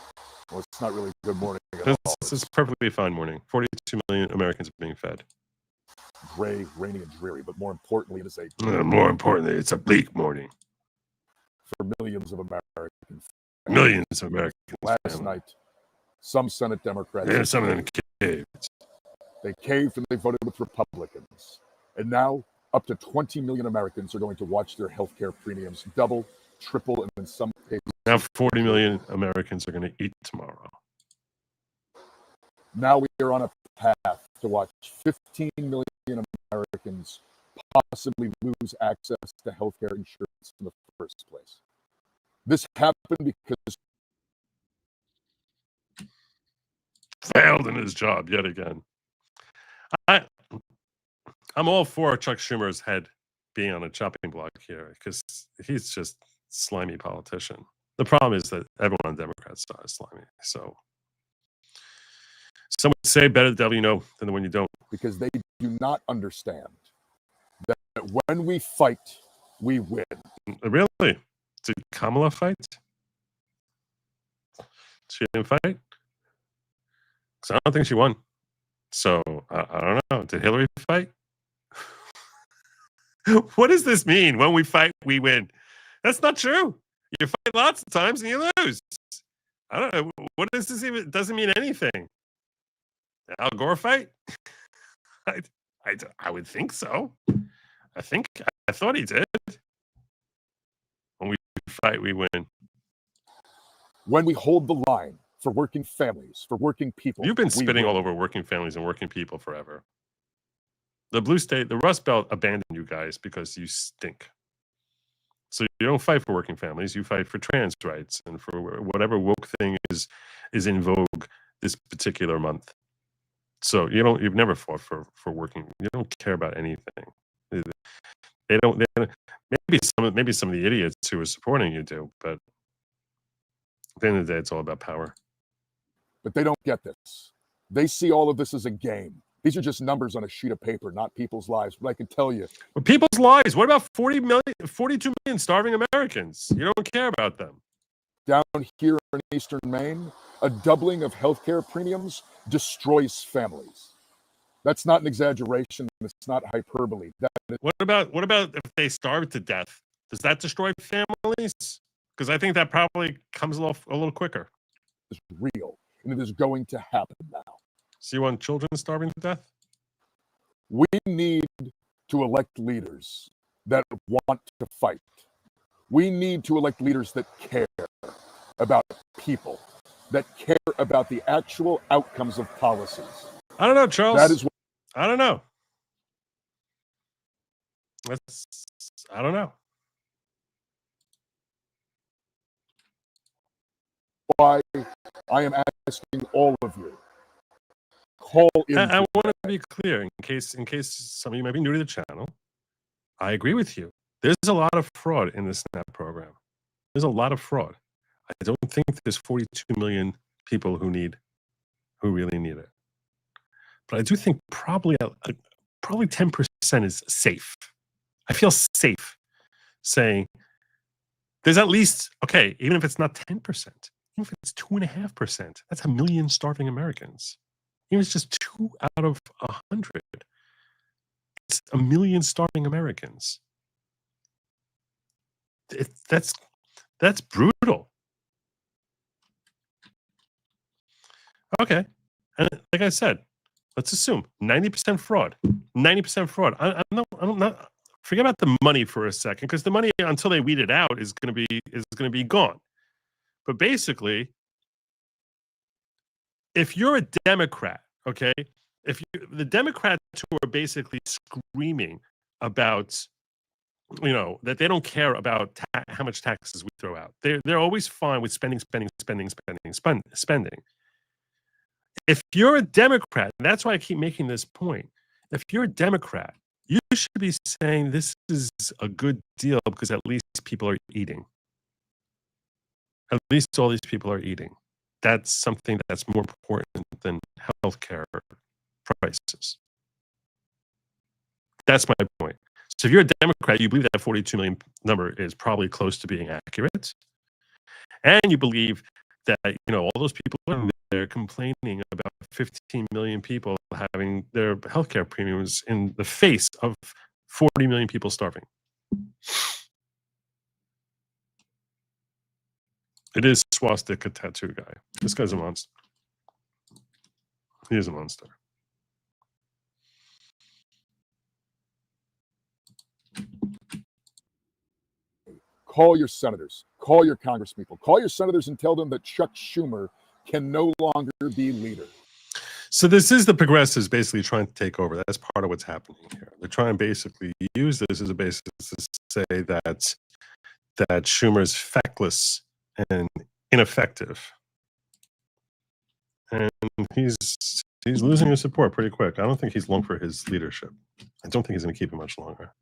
Well, it's not really good morning at all. This is a perfectly fine morning. 42 million Americans are being fed. Gray, rainy, and dreary, but more importantly, More importantly, it's a bleak morning for millions of Americans. Millions of Americans. Last night, some Senate Democrats. And some of them caved. They caved and they voted with Republicans. And now, up to 20 million Americans are going to watch their health care premiums double, triple, and in some cases. Now 40 million Americans are going to eat tomorrow. Now we are on a path to watch 15 million Americans possibly lose access to health care insurance in the first place. This happened because failed in his job yet again. I'm all for Chuck Schumer's head being on a chopping block here because he's just a slimy politician. The problem is that everyone on Democrats is slimy. So some would say better the devil you know than the one you don't. Because they do not understand that when we fight, we win. Really? Did Kamala fight? She didn't fight? Because I don't think she won. So I don't know. Did Hillary fight? What does this mean? When we fight, we win. That's not true. You fight lots of times and you lose. I don't know. What does this even? It doesn't mean anything. Al Gore fight? I would think so. I thought he did. When we fight, we win. When we hold the line for working families, for working people. You've been spitting all over working families and working people forever. The blue state, the Rust Belt abandoned you guys because you stink. So you don't fight for working families. You fight for trans rights and for whatever woke thing is in vogue this particular month. So you've never fought for working. You don't care about anything. They don't. Maybe some of the idiots who are supporting you do, but at the end of the day, it's all about power. But they don't get this. They see all of this as a game. These are just numbers on a sheet of paper, not people's lives. But I can tell you. But people's lives. What about 42 million starving Americans? You don't care about them. down here in Eastern Maine, a doubling of healthcare premiums destroys families. That's not an exaggeration. It's not hyperbole. What about if they starve to death? Does that destroy families? Because I think that probably comes a little quicker. It's real, and it is going to happen now. So you want children starving to death? We need to elect leaders that want to fight. We need to elect leaders that care about people, that care about the actual outcomes of policies. I don't know, Charles. That is what I don't know. I don't know. why I am asking all of you. Call in. I want to be clear in case some of you might be new to the channel. I agree with you. There's a lot of fraud in the SNAP program. There's a lot of fraud. I don't think there's 42 million people who really need it. But I do think probably 10% is safe. I feel safe saying there's at least, okay, even if it's not 10%, even if it's 2.5%, that's 1 million starving Americans. Even if it's just 2 out of 100, it's 1 million starving Americans. That's brutal. Okay, and like I said, let's assume 90% fraud. 90% fraud. I don't know. Forget about the money for a second, because the money until they weed it out is going to be gone. But basically, if you're a Democrat, okay, the Democrats who are basically screaming about, that they don't care about how much taxes we throw out. They're always fine with spending. If you're a Democrat, and that's why I keep making this point, if you're a Democrat, you should be saying this is a good deal because at least people are eating. At least all these people are eating. That's something that's more important than healthcare prices. That's my point. So if you're a Democrat, you believe that 42 million number is probably close to being accurate. And you believe that, all those people are there complaining about 15 million people having their healthcare premiums in the face of 40 million people starving. It is swastika tattoo guy. This guy's a monster. He is a monster. Call your senators, call your congresspeople, call your senators and tell them that Chuck Schumer can no longer be leader. So this is the progressives basically trying to take over. That's part of what's happening here. They're trying to basically use this as a basis to say that Schumer is feckless and ineffective. And he's losing his support pretty quick. I don't think he's long for his leadership. I don't think he's going to keep it much longer.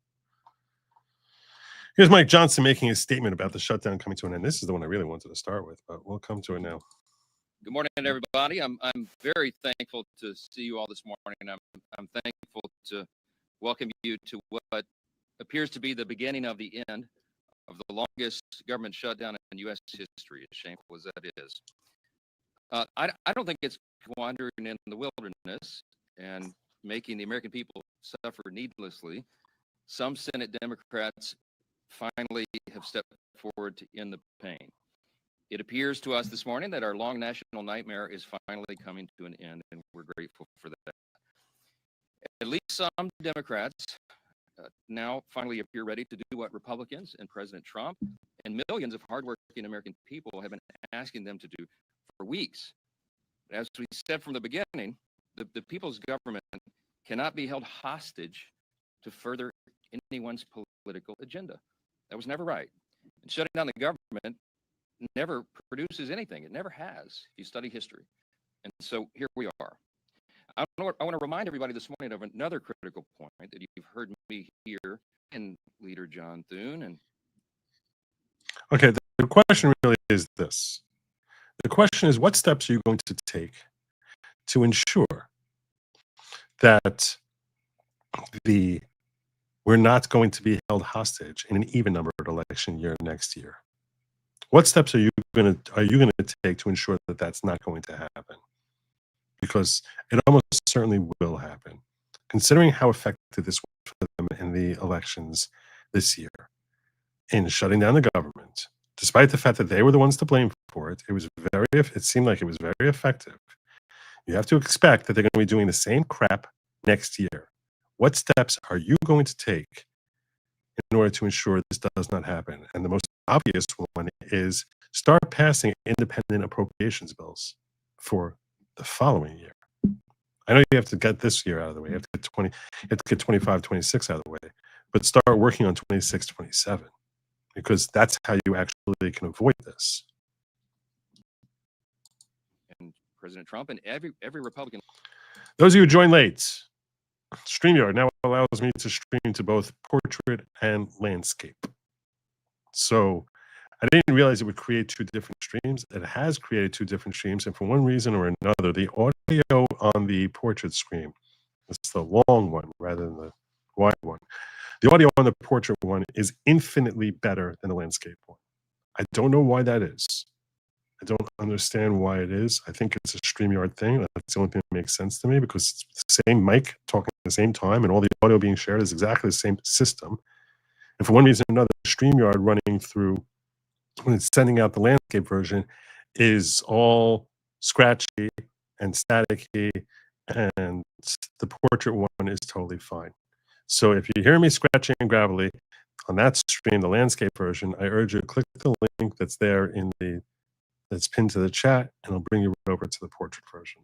Here's Mike Johnson making a statement about the shutdown coming to an end. This is the one I really wanted to start with, but we'll come to it now. Good morning, everybody. I'm very thankful to see you all this morning. I'm thankful to welcome you to what appears to be the beginning of the end of the longest government shutdown in U.S. history, as shameful as that is. I don't think it's wandering in the wilderness and making the American people suffer needlessly. Some Senate Democrats finally have stepped forward to end the pain. It appears to us this morning that our long national nightmare is finally coming to an end, and we're grateful for that. At least some Democrats now finally appear ready to do what Republicans and President Trump and millions of hardworking American people have been asking them to do for weeks. As we said from the beginning, the people's government cannot be held hostage to further anyone's political agenda. That was never right. And shutting down the government never produces anything. It never has, if you study history. And so here we are. I want to remind everybody this morning of another critical point that you've heard me hear in Leader John Thune. And okay, the question really is this. The question is, what steps are you going to take to ensure that we're not going to be held hostage in an even numbered election year next year? What steps are you you gonna take to ensure that that's not going to happen? Because it almost certainly will happen, considering how effective this was for them in the elections this year in shutting down the government. Despite the fact that they were the ones to blame for it, it seemed like it was very effective. You have to expect that they're going to be doing the same crap next year. What steps are you going to take in order to ensure this does not happen? And the most obvious one is start passing independent appropriations bills for the following year. I know you have to get this year out of the way. You have to get 25, 26 out of the way, but start working on 26, 27, because that's how you actually can avoid this. And President Trump and every Republican. Those of you who joined late, StreamYard now allows me to stream to both portrait and landscape. So I didn't realize it would create two different streams. It has created two different streams, and for one reason or another, the audio on the portrait stream, it's the long one rather than the wide one. The audio on the portrait one is infinitely better than the landscape one. I don't know why that is. I don't understand why it is. I think it's a StreamYard thing. That's the only thing that makes sense to me, because it's the same mic talking at the same time, and all the audio being shared is exactly the same system. And for one reason or another, StreamYard running through, when it's sending out the landscape version, is all scratchy and staticky, and the portrait one is totally fine. So if you hear me scratching and gravelly on that stream, the landscape version, I urge you to click the link that's there that's pinned to the chat, and it'll bring you right over to the portrait version.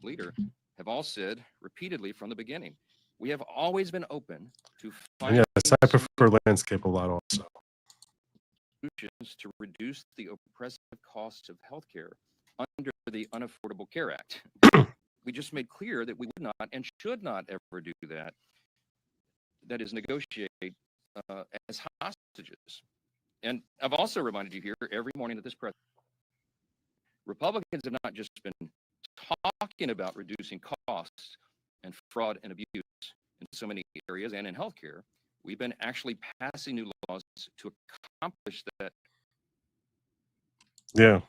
Leader have all said repeatedly from the beginning, we have always been open to And yes, I prefer landscape a lot also. solutions to reduce the oppressive costs of healthcare under the Unaffordable Care Act. We just made clear that we would not and should not ever do that. That is, negotiate as hostages. And I've also reminded you here every morning that this press, Republicans have not just been talking about reducing costs and fraud and abuse in so many areas and in healthcare. We've been actually passing new laws to accomplish that. Yeah.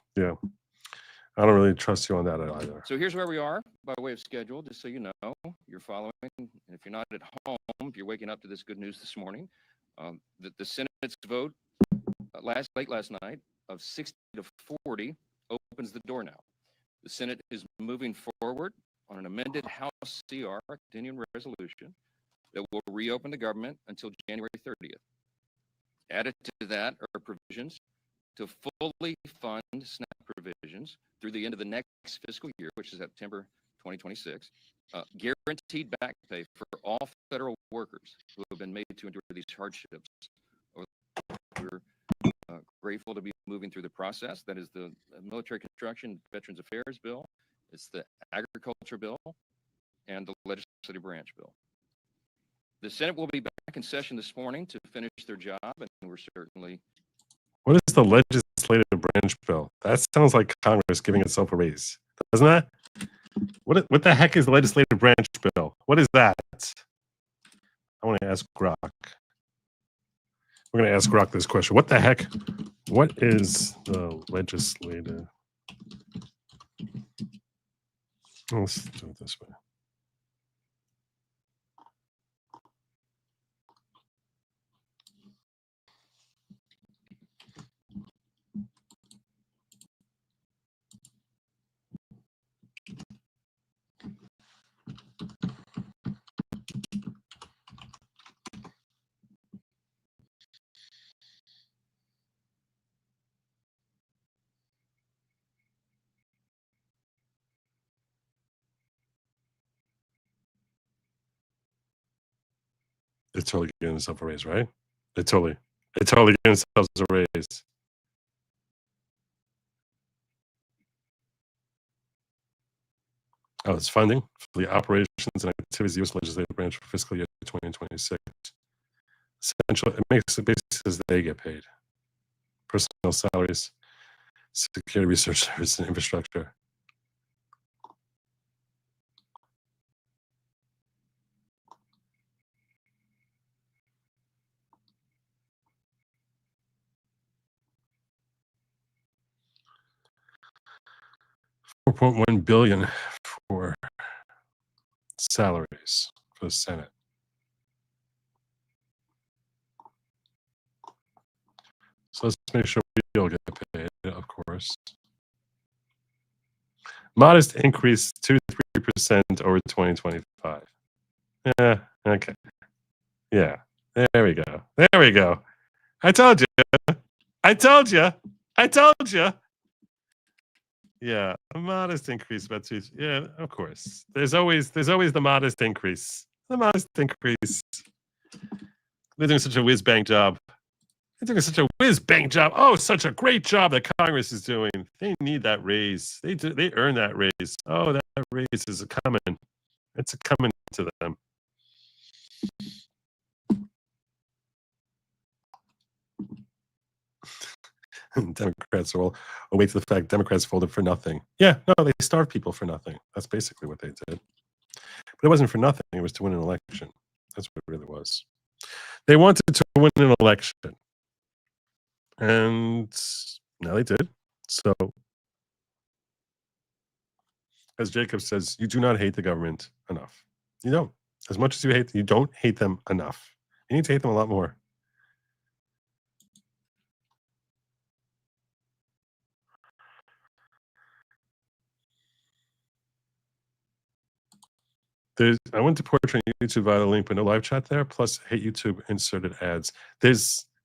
I don't really trust you on that either. So here's where we are by way of schedule, just so you know, you're following. And if you're not at home, if you're waking up to this good news this morning, the Senate's vote late last night of 60 to 40 opens the door now. The Senate is moving forward on an amended House CR, continuing resolution, that will reopen the government until January 30th. Added to that are provisions to fully fund SNAP provisions through the end of the next fiscal year, which is September 2026, guaranteed back pay for all federal workers who have been made to endure these hardships. We're grateful to be moving through the process. That is the Military Construction Veterans Affairs Bill, it's the Agriculture Bill, and the Legislative Branch Bill. The Senate will be back in session this morning to finish their job, and we're certainly... What is the Legislative Branch Bill? That sounds like Congress giving itself a raise, doesn't that? What the heck is the Legislative Branch Bill? What is that? I want to ask Grok. We're going to ask Grok this question. What the heck? What is the legislative? Let's do it this way. It's totally getting themselves a raise, right? It's totally getting themselves a raise. Oh, it's funding for the operations and activities of the U.S. Legislative Branch for fiscal year 2026. Essentially, it makes it basically says they get paid. Personnel salaries, security research service, and infrastructure. 4.1 billion for salaries for the Senate. So let's make sure we all get paid, of course. Modest increase 2-3% over 2025. Yeah, okay. Yeah, there we go. There we go. I told you. I told you. I told you. Yeah, a modest increase about 2. Yeah, of course. There's always the modest increase. The modest increase. They're doing such a whiz bang job. They're doing such a whiz bang job. Oh, such a great job that Congress is doing. They need that raise. They earn that raise. Oh, that raise is coming. It's coming to them. Democrats are all awake to the fact Democrats folded for nothing. Yeah, no, they starved people for nothing. That's basically what they did. But it wasn't for nothing. It was to win an election. That's what it really was. They wanted to win an election. And now they did. So, as Jacob says, you do not hate the government enough. You don't. As much as you don't hate them enough. You need to hate them a lot more. I went to Portrait on YouTube via the link, but no live chat there. Plus, hate YouTube inserted ads. There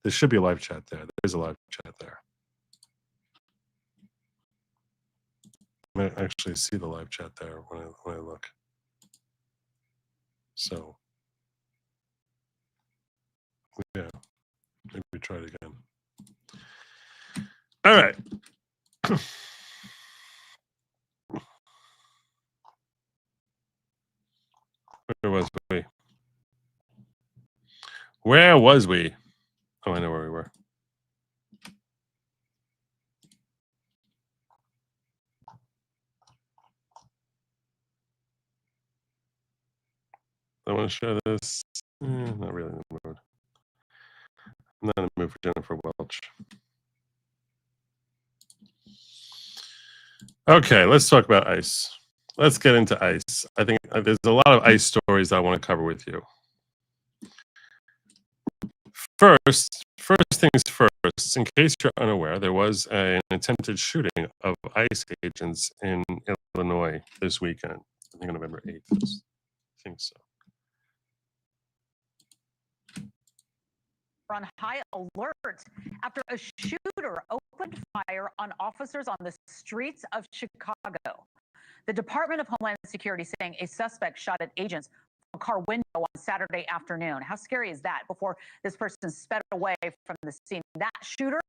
should be a live chat there. There's a live chat there. I might actually see the live chat there when I look. So, yeah, maybe we try it again. All right. Where was we? Where was we? Oh, I know where we were. I want to share this. Not really in the mood. I'm not in the mood for Jennifer Welch. Okay, let's talk about ICE. Let's get into ICE. I think there's a lot of ICE stories I want to cover with you. First things first, in case you're unaware, there was an attempted shooting of ICE agents in Illinois this weekend. I think on November 8th. I think so. On high alert after a shooter opened fire on officers on the streets of Chicago. The Department of Homeland Security saying a suspect shot at agents from a car window on Saturday afternoon. How scary is that? Before this person sped away from the scene. That shooter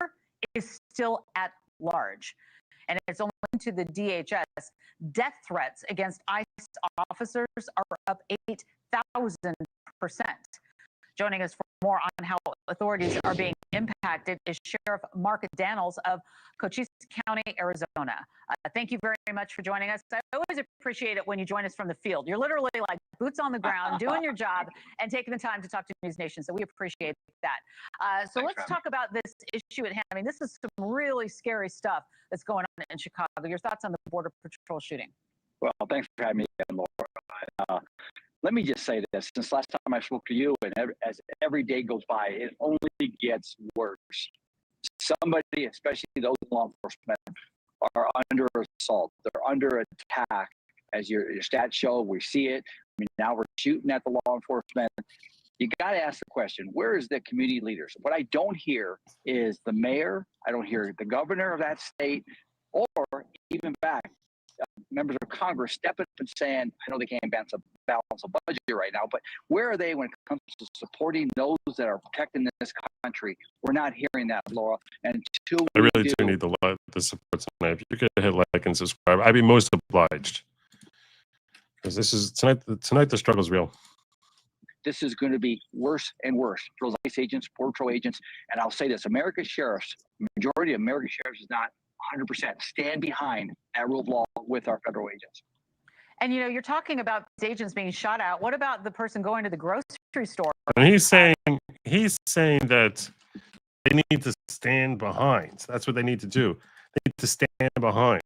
is still at large. And it's only to the DHS. Death threats against ICE officers are up 8,000%. Joining us for more on how authorities are being impacted is Sheriff Mark Daniels of Cochise County, Arizona. Thank you very much for joining us. I always appreciate it when you join us from the field. You're literally like boots on the ground, doing your job and taking the time to talk to News Nation. So we appreciate that. So let's talk about this issue at hand. I mean, this is some really scary stuff that's going on in Chicago. Your thoughts on the Border Patrol shooting? Well, thanks for having me, Laura. Let me just say this. Since last time I spoke to you, and as every day goes by, it only gets worse. Somebody, especially those in law enforcement, are under assault. They're under attack. As your stats show, we see it. I mean, now we're shooting at the law enforcement. You got to ask the question, where is the community leaders? What I don't hear is the mayor. I don't hear the governor of that state, or even back members of Congress stepping up and saying, I know they can't balance a budget right now, but where are they when it comes to supporting those that are protecting this country? We're not hearing that, Laura. And I really do need the support tonight. If you could hit like and subscribe, I'd be most obliged. Because this is tonight the struggle is real. This is going to be worse and worse for those ICE agents, Border Patrol agents. And I'll say this, America's sheriffs, majority of American sheriffs is not 100% stand behind that rule of law with our federal agents. And, you know, you're talking about agents being shot at. What about the person going to the grocery store? And he's saying that they need to stand behind. That's what they need to do. They need to stand behind.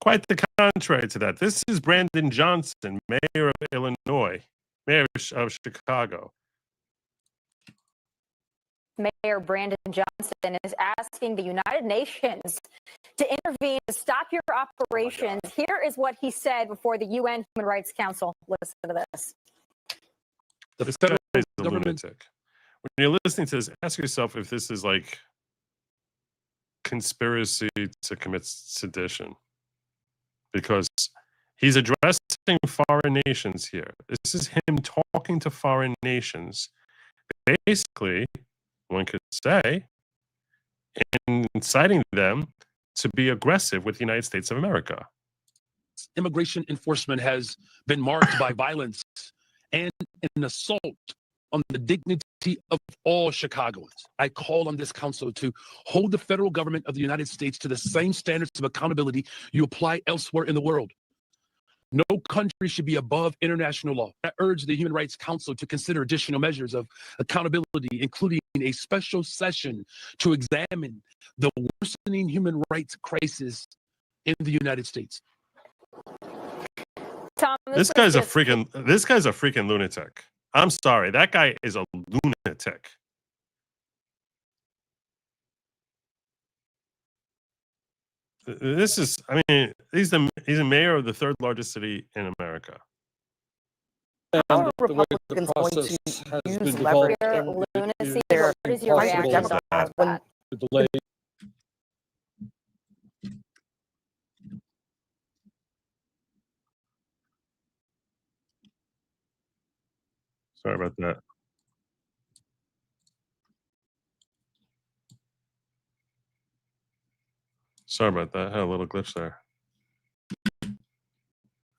Quite the contrary to that. This is Brandon Johnson, mayor of Illinois, mayor of Chicago. Mayor Brandon Johnson is asking the United Nations to intervene to stop your operations. Here is what he said before the UN Human Rights Council. Listen to this. This guy is a lunatic. When you're listening to this, ask yourself if this is like conspiracy to commit sedition, because he's addressing foreign nations here. This is him talking to foreign nations, basically, one could say, and inciting them to be aggressive with the United States of America. Immigration enforcement has been marked by violence and an assault on the dignity of all Chicagoans. I call on this council to hold the federal government of the United States to the same standards of accountability you apply elsewhere in the world. No country should be above international law. I urge the Human Rights Council to consider additional measures of accountability, including a special session to examine the worsening human rights crisis in the United States. Tom, This guy's a freaking lunatic. I'm sorry, that guy is a lunatic. This is, I mean, he's a mayor of the third largest city in America. How are Republicans going to use leverage in lunacy? their What is your fight with reaction to Democrats all when that? The delay. Sorry about that. Sorry about that. I had a little glitch there.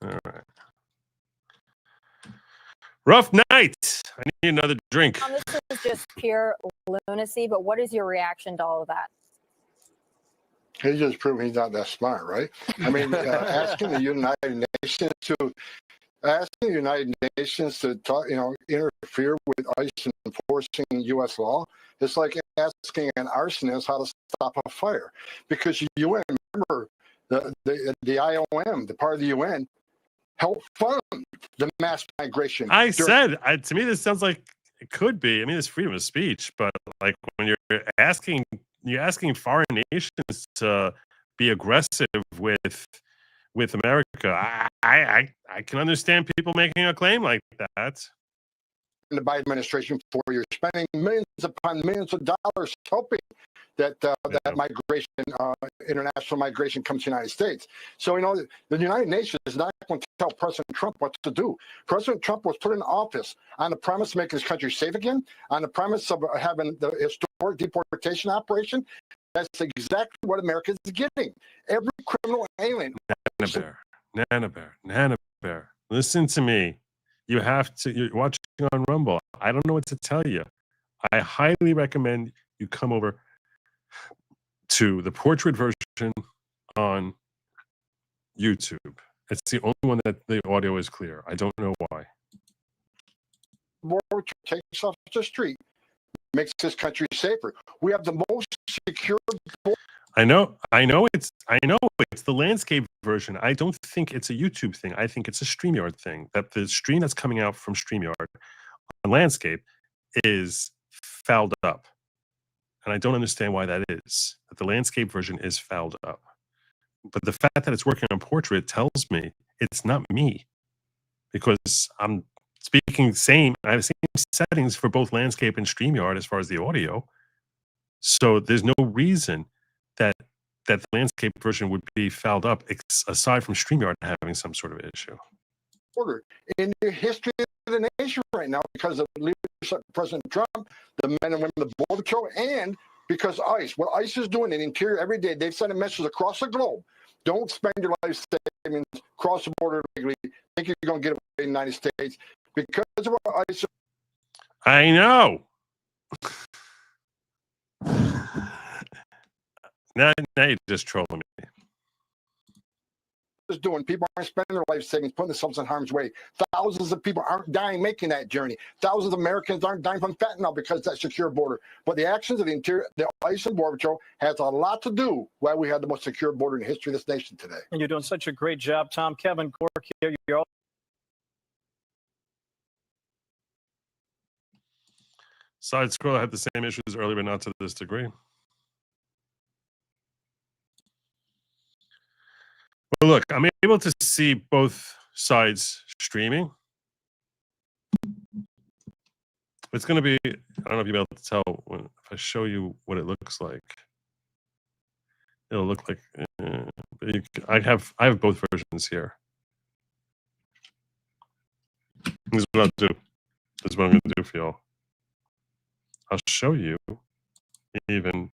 All right. Rough night. I need another drink. Tom, this is just pure lunacy, but what is your reaction to all of that? He just proved he's not that smart, right? I mean, asking the United Nations to talk, interfere with ICE and enforcing U.S. law, it's like asking an arsonist how to stop a fire. Because the UN, remember, the IOM, the part of the UN, helped fund the mass migration. To me, this sounds like it could be. I mean, it's freedom of speech, but like when you're asking foreign nations to be aggressive with America, I can understand people making a claim like that. The Biden administration for you're spending millions upon millions of dollars helping that migration, international migration, comes to the United States. So the United Nations is not going to tell President Trump what to do. President Trump was put in office on the premise of making his country safe again, on the premise of having the historic deportation operation. That's exactly what America is getting. Every criminal alien. Nana Bear. Listen to me. You're watching on Rumble. I don't know what to tell you. I highly recommend you come over to the portrait version on YouTube. It's the only one that the audio is clear. I don't know why. Border takes off the street, makes this country safer. We have the most secure border. I know it's the landscape version. I don't think it's a YouTube thing. I think it's a StreamYard thing. That the stream that's coming out from StreamYard on landscape is fouled up. And I don't understand why that is. That the landscape version is fouled up. But the fact that it's working on portrait tells me it's not me. Because I'm speaking I have the same settings for both landscape and StreamYard as far as the audio. So there's no reason that the landscape version would be fouled up, aside from StreamYard having some sort of issue. Order in the history of the nation right now, because of leadership of President Trump, the men and women of the Border Patrol, and because ICE, what ICE is doing in the interior every day, they've sent a message across the globe. Don't spend your life savings, cross the border illegally, think you're going to get away in the United States. Because of what ICE. I know. Now you're just trolling me. is doing. People aren't spending their life savings, putting themselves in harm's way. Thousands of people aren't dying making that journey. Thousands of Americans aren't dying from fentanyl because of that secure border. But the actions of the Interior, the ICE and Border Patrol has a lot to do why we have the most secure border in the history of this nation today. And you're doing such a great job, Tom. Kevin Gork here. You're all Side scroll, I had the same issues earlier, but not to this degree. Well, look, I'm able to see both sides streaming. It's going to be, I don't know if you'll be able to tell if I show you what it looks like. It'll look like, I have both versions here. This is what I'll do. This is what I'm going to do for y'all. I'll show you even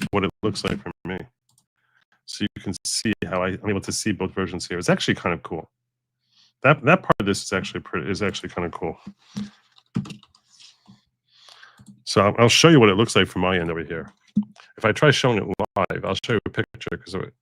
what it looks like for me. So you can see how I'm able to see both versions here. It's actually kind of cool. That part of this is actually kind of cool. So I'll show you what it looks like from my end over here. If I try showing it live, I'll show you a picture because of it.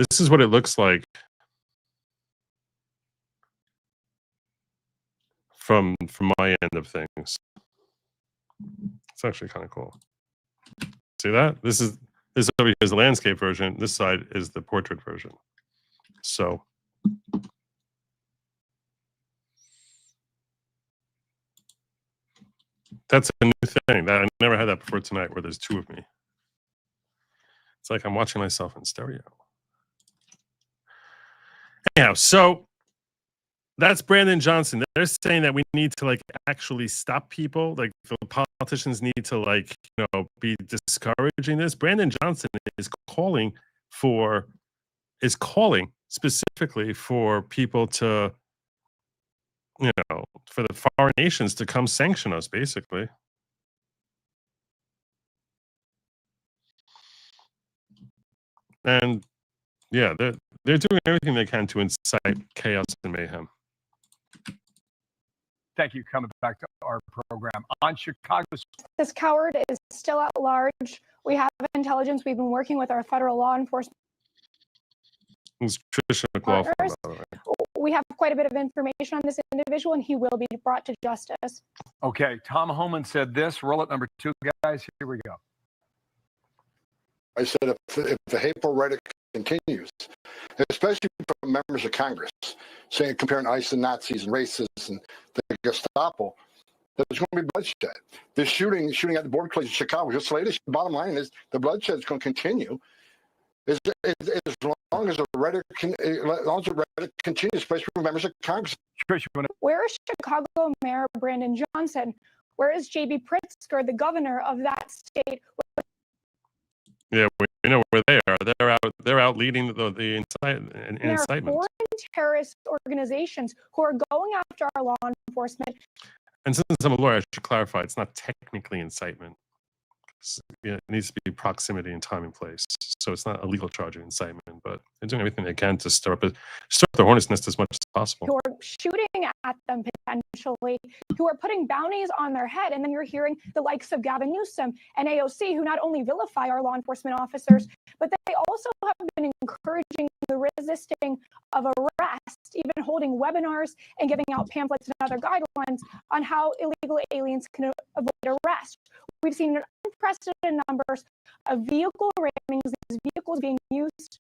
This is what it looks like from my end of things. It's actually kind of cool. See that? This over here is the landscape version. This side is the portrait version. So that's a new thing. That I never had that before tonight, where there's two of me. It's like I'm watching myself in stereo. Anyhow, so that's Brandon Johnson. They're saying that we need to actually stop people. Like the politicians need to be discouraging this. Brandon Johnson is calling specifically for people to, for the foreign nations to come sanction us, basically. And yeah, they're doing everything they can to incite chaos and mayhem. Thank you. Coming back to our program on Chicago's. This coward is still at large. We have intelligence. We've been working with our federal law enforcement partners. We have quite a bit of information on this individual, and he will be brought to justice. Okay, Tom Homan said this. Roll it number 2, guys. Here we go. I said if the hateful rhetoric continues, especially from members of Congress, saying comparing ICE and Nazis and racists and the Gestapo, there's going to be bloodshed. This shooting at the border collision in Chicago, just the latest. Bottom line is the bloodshed is going to continue as long as the rhetoric continues, especially from members of Congress. Where is Chicago Mayor Brandon Johnson? Where is J.B. Pritzker, the governor of that state? Yeah, we know where they are. They're out leading the incitement. Foreign terrorist organizations who are going after our law enforcement. And since I'm a lawyer, I should clarify, it's not technically incitement. It needs to be proximity in time and place. So it's not a legal charge of incitement, but they're doing everything they can to stir up the hornet's nest as much as possible. Who are shooting at them potentially, who are putting bounties on their head. And then you're hearing the likes of Gavin Newsom and AOC, who not only vilify our law enforcement officers, but they also have been encouraging the resisting of arrest, even holding webinars and giving out pamphlets and other guidelines on how illegal aliens can avoid arrest. We've seen unprecedented numbers of vehicle rammings, these vehicles being used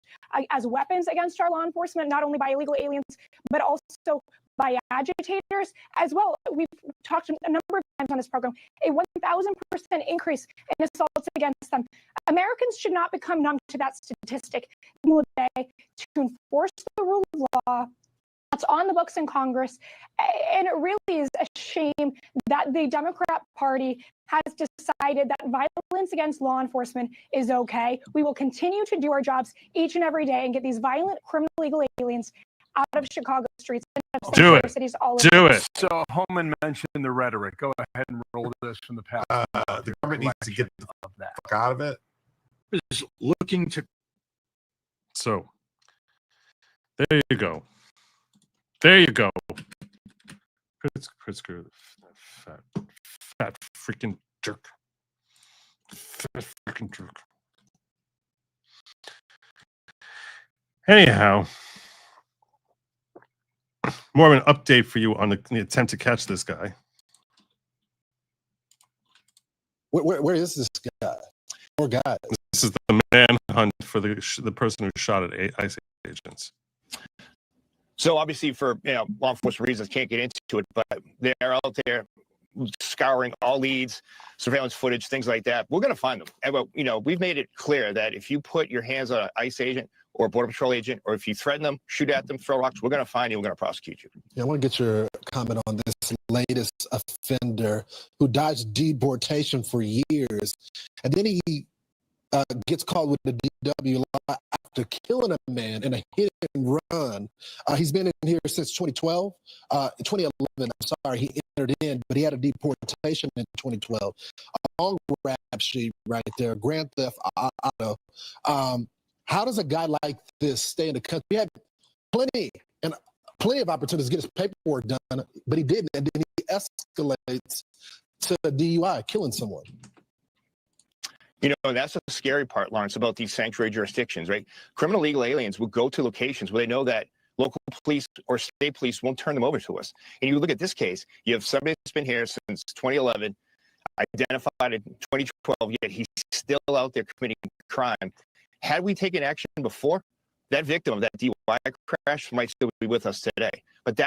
as weapons against our law enforcement, not only by illegal aliens, but also by agitators as well. We've talked a number of times on this program, a 1,000% increase in assaults against them. Americans should not become numb to that statistic. To enforce the rule of law that's on the books in Congress. And it really is a shame that the Democrat Party has decided that violence against law enforcement is okay. We will continue to do our jobs each and every day and get these violent criminal illegal aliens out of Chicago streets and Do it. cities all Do over. it. So Homan mentioned the rhetoric. Go ahead and roll this from the past. The government needs to get the fuck out of it. Is looking to. So there you go. There you go. Pritzker, fat freaking jerk. Fat freaking jerk. Anyhow, more of an update for you on the attempt to catch this guy. Where is this guy? Poor guy. This is the manhunt for the person who shot at ICE agents. So obviously, for law enforcement reasons, can't get into it, but they're out there scouring all leads, surveillance footage, things like that. We're going to find them. And we've made it clear that if you put your hands on an ICE agent or a Border Patrol agent, or if you threaten them, shoot at them, throw rocks, we're going to find you. We're going to prosecute you. Yeah, I want to get your comment on this latest offender who dodged deportation for years, and then he gets caught with the DWI after killing a man in a hit and run. He's been in here since 2012. 2011, I'm sorry, he entered in, but he had a deportation in 2012. A long rap sheet right there, grand theft auto. How does a guy like this stay in the country? He had plenty of opportunities to get his paperwork done, but he didn't, and then he escalates to DUI, killing someone. That's the scary part, Lawrence, about these sanctuary jurisdictions, right? Criminal legal aliens will go to locations where they know that local police or state police won't turn them over to us. And you look at this case, you have somebody that's been here since 2011, identified in 2012, yet he's still out there committing crime. Had we taken action before, that victim of that DUI crash might still be with us today. But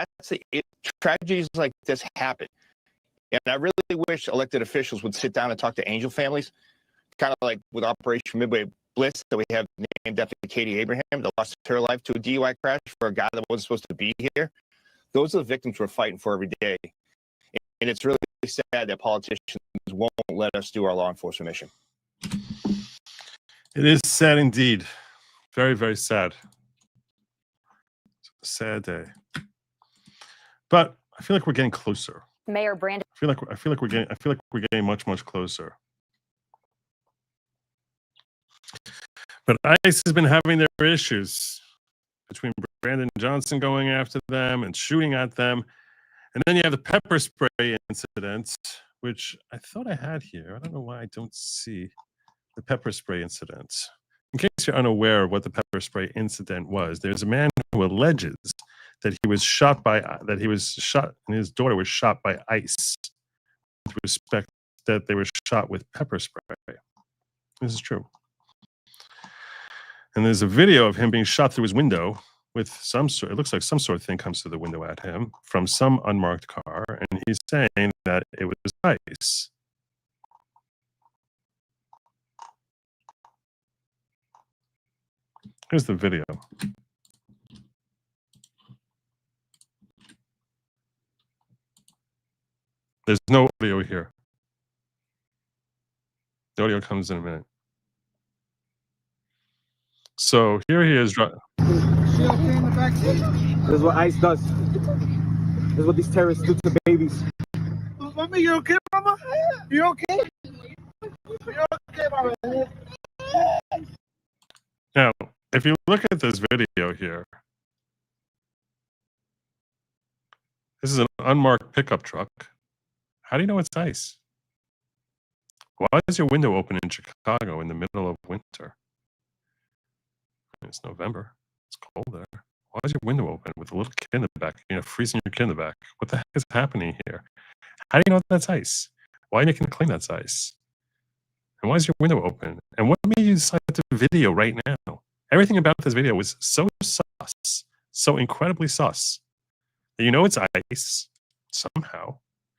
tragedies like this happen. And I really wish elected officials would sit down and talk to angel families, kind of like with Operation Midway Blitz that we have named after Katie Abraham that lost her life to a DUI crash for a guy that wasn't supposed to be here. Those are the victims we're fighting for every day. And it's really sad that politicians won't let us do our law enforcement mission. It is sad indeed. Very, very sad. It's a sad day. But I feel like we're getting closer. Mayor Brandon. I feel like we're getting much, much closer. But ICE has been having their issues between Brandon Johnson going after them and shooting at them. And then you have the pepper spray incident, which I thought I had here. I don't know why I don't see the pepper spray incident. In case you're unaware of what the pepper spray incident was, there's a man who alleges that he was shot and his daughter was shot by ICE with respect that they were shot with pepper spray. This is true. And there's a video of him being shot through his window with it looks like some sort of thing comes through the window at him from some unmarked car, and he's saying that it was ICE. Here's the video. There's no audio here. The audio comes in a minute. So here he is. She okay in the back seat? This is what ICE does. This is what these terrorists do to babies. Mama, you okay, Mama? You okay? You okay, Mama? Now, if you look at this video here, this is an unmarked pickup truck. How do you know it's ICE? Why is your window open in Chicago in the middle of winter? It's November. It's cold there. Why is your window open with a little kid in the back? Freezing your kid in the back. What the heck is happening here? How do you know that's ICE? Why are you making a claim that's ICE? And why is your window open? And what made you decide to video right now? Everything about this video was so sus, so incredibly sus, that you know it's ICE somehow.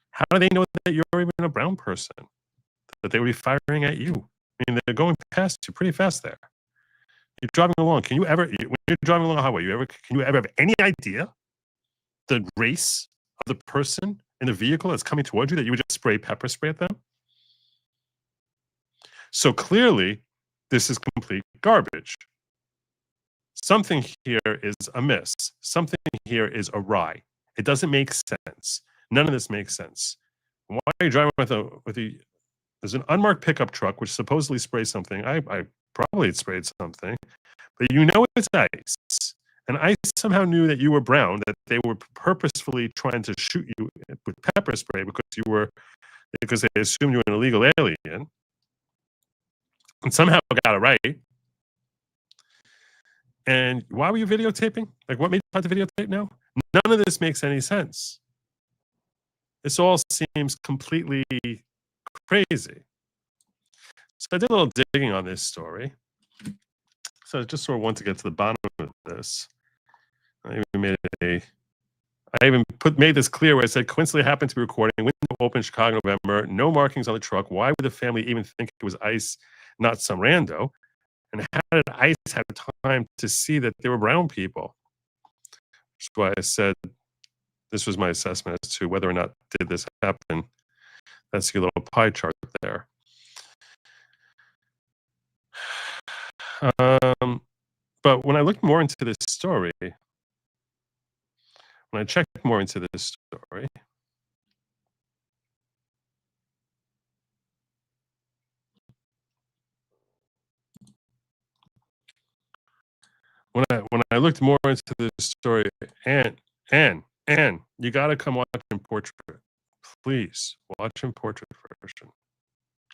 How do they know that you're even a brown person? That they would be firing at you? I mean, they're going past you pretty fast there. You're driving along. When you're driving along a highway, can you ever have any idea the race of the person in the vehicle that's coming towards you that you would just spray pepper spray at them? So clearly, this is complete garbage. Something here is amiss. Something here is awry. It doesn't make sense. None of this makes sense. Why are you driving with there's an unmarked pickup truck which supposedly sprays something. I probably sprayed something, but you know it's ICE. and ICE somehow knew that you were brown, that they were purposefully trying to shoot you with pepper spray because they assumed you were an illegal alien, and somehow got it right. And why were you videotaping? Like, what made you want to videotape now? None of this makes any sense. This all seems completely crazy. So I did a little digging on this story. So I just sort of want to get to the bottom of this. I even made this clear where I said, coincidentally happened to be recording, window open, Chicago, November, no markings on the truck. Why would the family even think it was ICE, not some rando? And how did ICE have time to see that they were brown people? Which is why I said this was my assessment as to whether or not did this happen. That's your little pie chart there. But when I looked more into this story, when I checked more into this story, when I looked more into this story, and you got to come watch in portrait. Please watch in portrait version.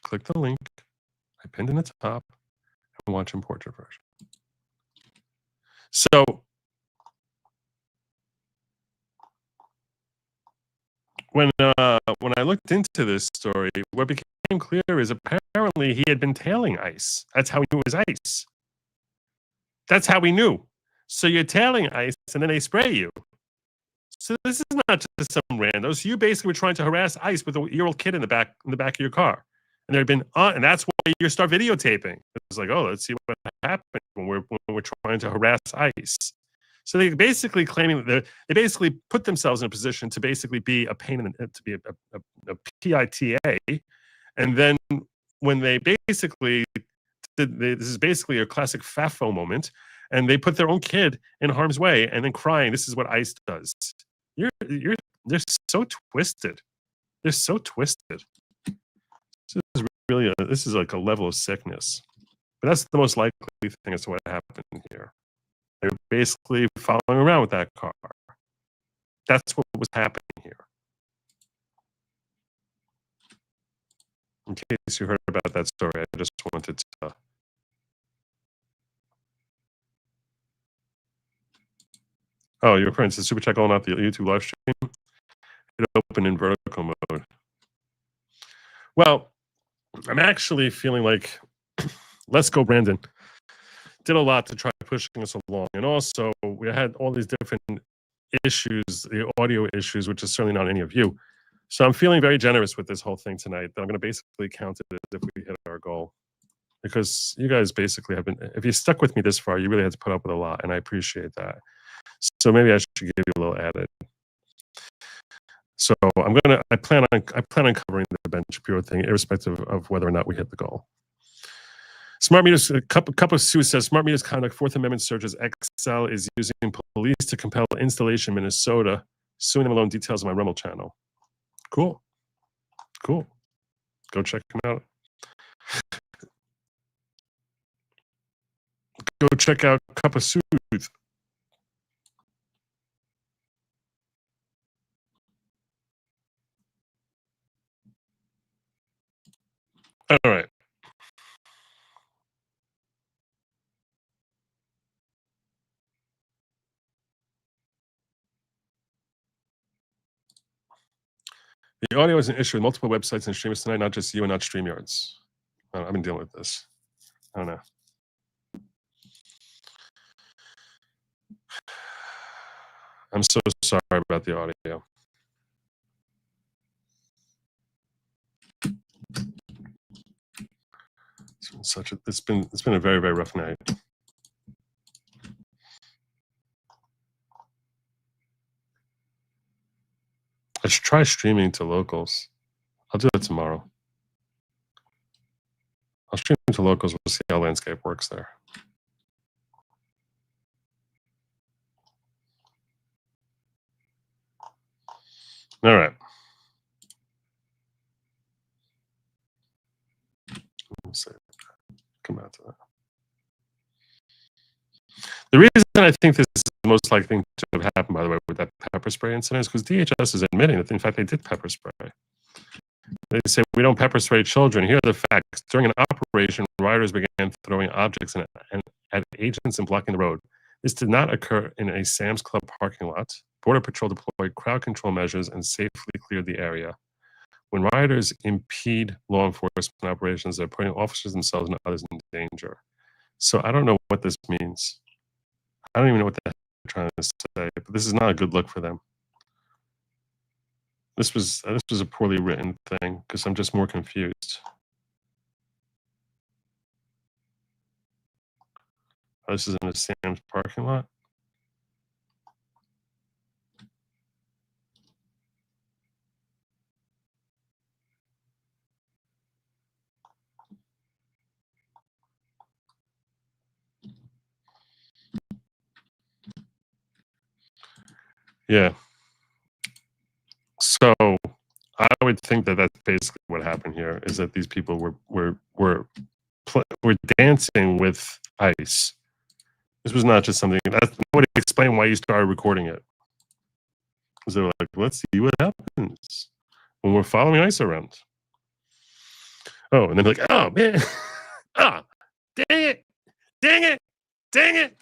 Click the link I pinned in the top and watch in portrait version. So when I looked into this story, what became clear is apparently he had been tailing ICE. That's how he knew it was ICE. That's how we knew. So you're tailing ICE, and then they spray you. So this is not just some randos. You basically were trying to harass ICE with a year-old kid in the back of your car, and there had been and that's why you start videotaping. It's like, oh, let's see what happened when we're trying to harass ICE. So they basically claiming that they basically put themselves in a position to basically be a pain in the, to be a PITA, and then when they basically this is basically a classic FAFO moment, and they put their own kid in harm's way and then crying. This is what ICE does. They're so twisted. They're so twisted. This is like a level of sickness. But that's the most likely thing as to what happened here. They were basically following around with that car. That's what was happening here. In case you heard about that story, I just wanted to. Oh, your friend says super chat going out the YouTube live stream. It opened in vertical mode. Well, I'm actually feeling like let's go, Brandon. Did a lot to try pushing us along, and also we had all these different issues, the audio issues, which is certainly not any of you. So I'm feeling very generous with this whole thing tonight. That I'm going to basically count it as if we hit our goal, because you guys basically have been. If you stuck with me this far, you really had to put up with a lot, and I appreciate that. So maybe I should give you a little added. So I plan on covering the Ben Shapiro thing, irrespective of whether or not we hit the goal. Smart meters. A couple of Sue says smart meters conduct Fourth Amendment searches. XL is using police to compel installation in Minnesota. Suing them alone. Details on my Rumble channel. Cool. Go check them out. Go check out Cup of Soothe. All right. The audio is an issue with multiple websites and streamers tonight, not just you and not StreamYards. I've been dealing with this. I don't know. I'm so sorry about the audio. It's been a very, very rough night. I should try streaming to locals. I'll do that tomorrow. I'll stream to locals. We'll see how landscape works there. All right. Come out to that. The reason I think this is the most likely thing to have happened, by the way, with that pepper spray incident, is because DHS is admitting that, in fact, they did pepper spray. They say, we don't pepper spray children. Here are the facts. During an operation, rioters began throwing objects at agents and blocking the road. This did not occur in a Sam's Club parking lot. Border Patrol deployed crowd control measures and safely cleared the area. When rioters impede law enforcement operations, they're putting officers themselves and others in danger. So I don't know what this means. I don't even know what they're trying to say, but this is not a good look for them. This was a poorly written thing because I'm just more confused. Oh, this is in a Sam's parking lot. Yeah. So I would think that that's basically what happened here, is that these people were dancing with ice. This was not just something that would explain why you started recording it. Because they were like, let's see what happens when we're following ice around. Oh, and then like, oh man, ah, dang it, dang it, dang it.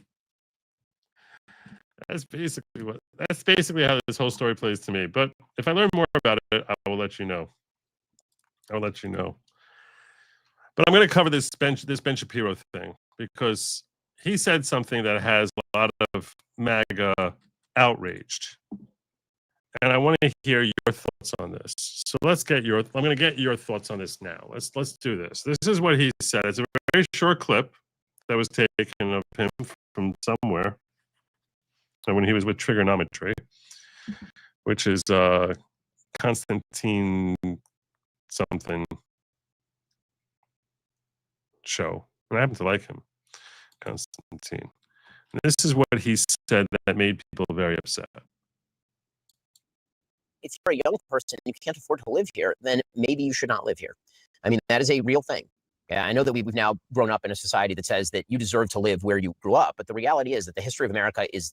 That's basically how this whole story plays to me. But if I learn more about it, I will let you know. I'll let you know. But I'm going to cover this Ben Shapiro thing because he said something that has a lot of MAGA outraged. And I want to hear your thoughts on this. So I'm going to get your thoughts on this now. Let's do this. This is what he said. It's a very short clip that was taken of him from somewhere when he was with Trigonometry, which is Constantine something show. And I happen to like him, Constantine. And this is what he said that made people very upset. If you're a young person and you can't afford to live here, then maybe you should not live here. I mean, that is a real thing. I know that we've now grown up in a society that says that you deserve to live where you grew up, but the reality is that the history of America is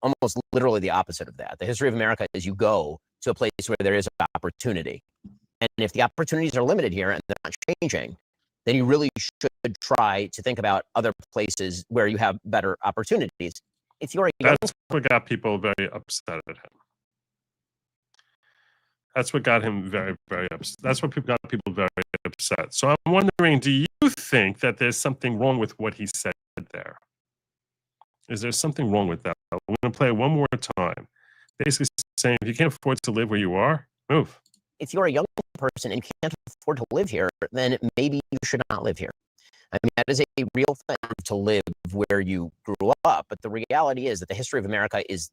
almost literally the opposite of that. The history of America is you go to a place where there is opportunity. And if the opportunities are limited here and they're not changing, then you really should try to think about other places where you have better opportunities. If you're a young That's what got people very upset at him. That's what got him very, very upset. That's what got people very upset. So I'm wondering, do you think that there's something wrong with what he said there? Is there something wrong with that? I'm going to play it one more time. Basically saying, if you can't afford to live where you are, move. If you're a young person and can't afford to live here, then maybe you should not live here. I mean, that is a real thing to live where you grew up. But the reality is that the history of America is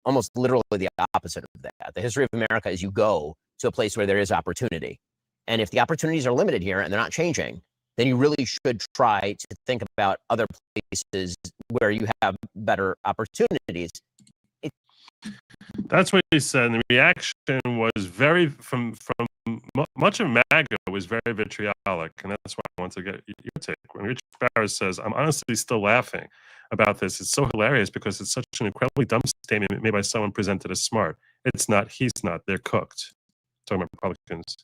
almost literally the opposite of that. The history of America is you go to a place where there is opportunity. And if the opportunities are limited here and they're not changing, then you really should try to think about other places where you have better opportunities. That's what he said. And the reaction was very, from much of MAGA was very vitriolic. And that's why I want to get your take. When Rich Barris says, I'm honestly still laughing about this. It's so hilarious because it's such an incredibly dumb statement made by someone presented as smart. It's not, he's not, they're cooked. Talking about Republicans.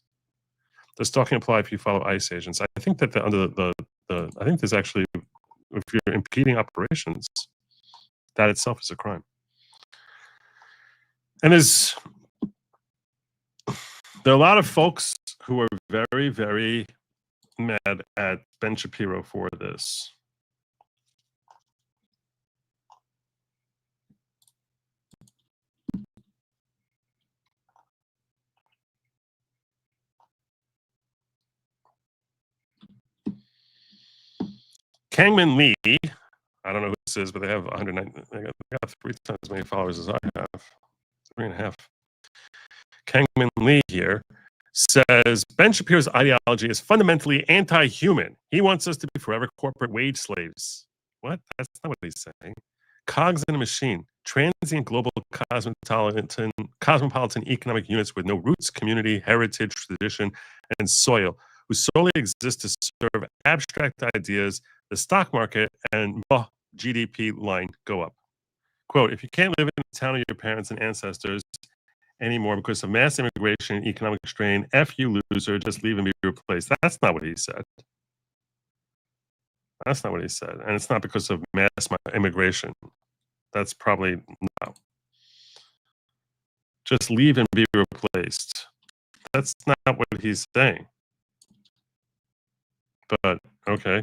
Does stalking apply if you follow ICE agents? I think that I think there's actually, if you're impeding operations, that itself is a crime. And there are a lot of folks who are very, very mad at Ben Shapiro for this. Kangman Lee, I don't know who this is, but they have 109. They got 3 times as many followers as I have. 3.5. Kangman Lee here says Ben Shapiro's ideology is fundamentally anti-human. He wants us to be forever corporate wage slaves. What? That's not what he's saying. Cogs in a machine, transient global cosmopolitan economic units with no roots, community, heritage, tradition, and soil, who solely exist to serve abstract ideas, the stock market, and GDP line go up. Quote, if you can't live in the town of your parents and ancestors anymore because of mass immigration and economic strain, F you loser, just leave and be replaced. That's not what he said. That's not what he said. And it's not because of mass immigration. That's probably no. Just leave and be replaced. That's not what he's saying. But okay.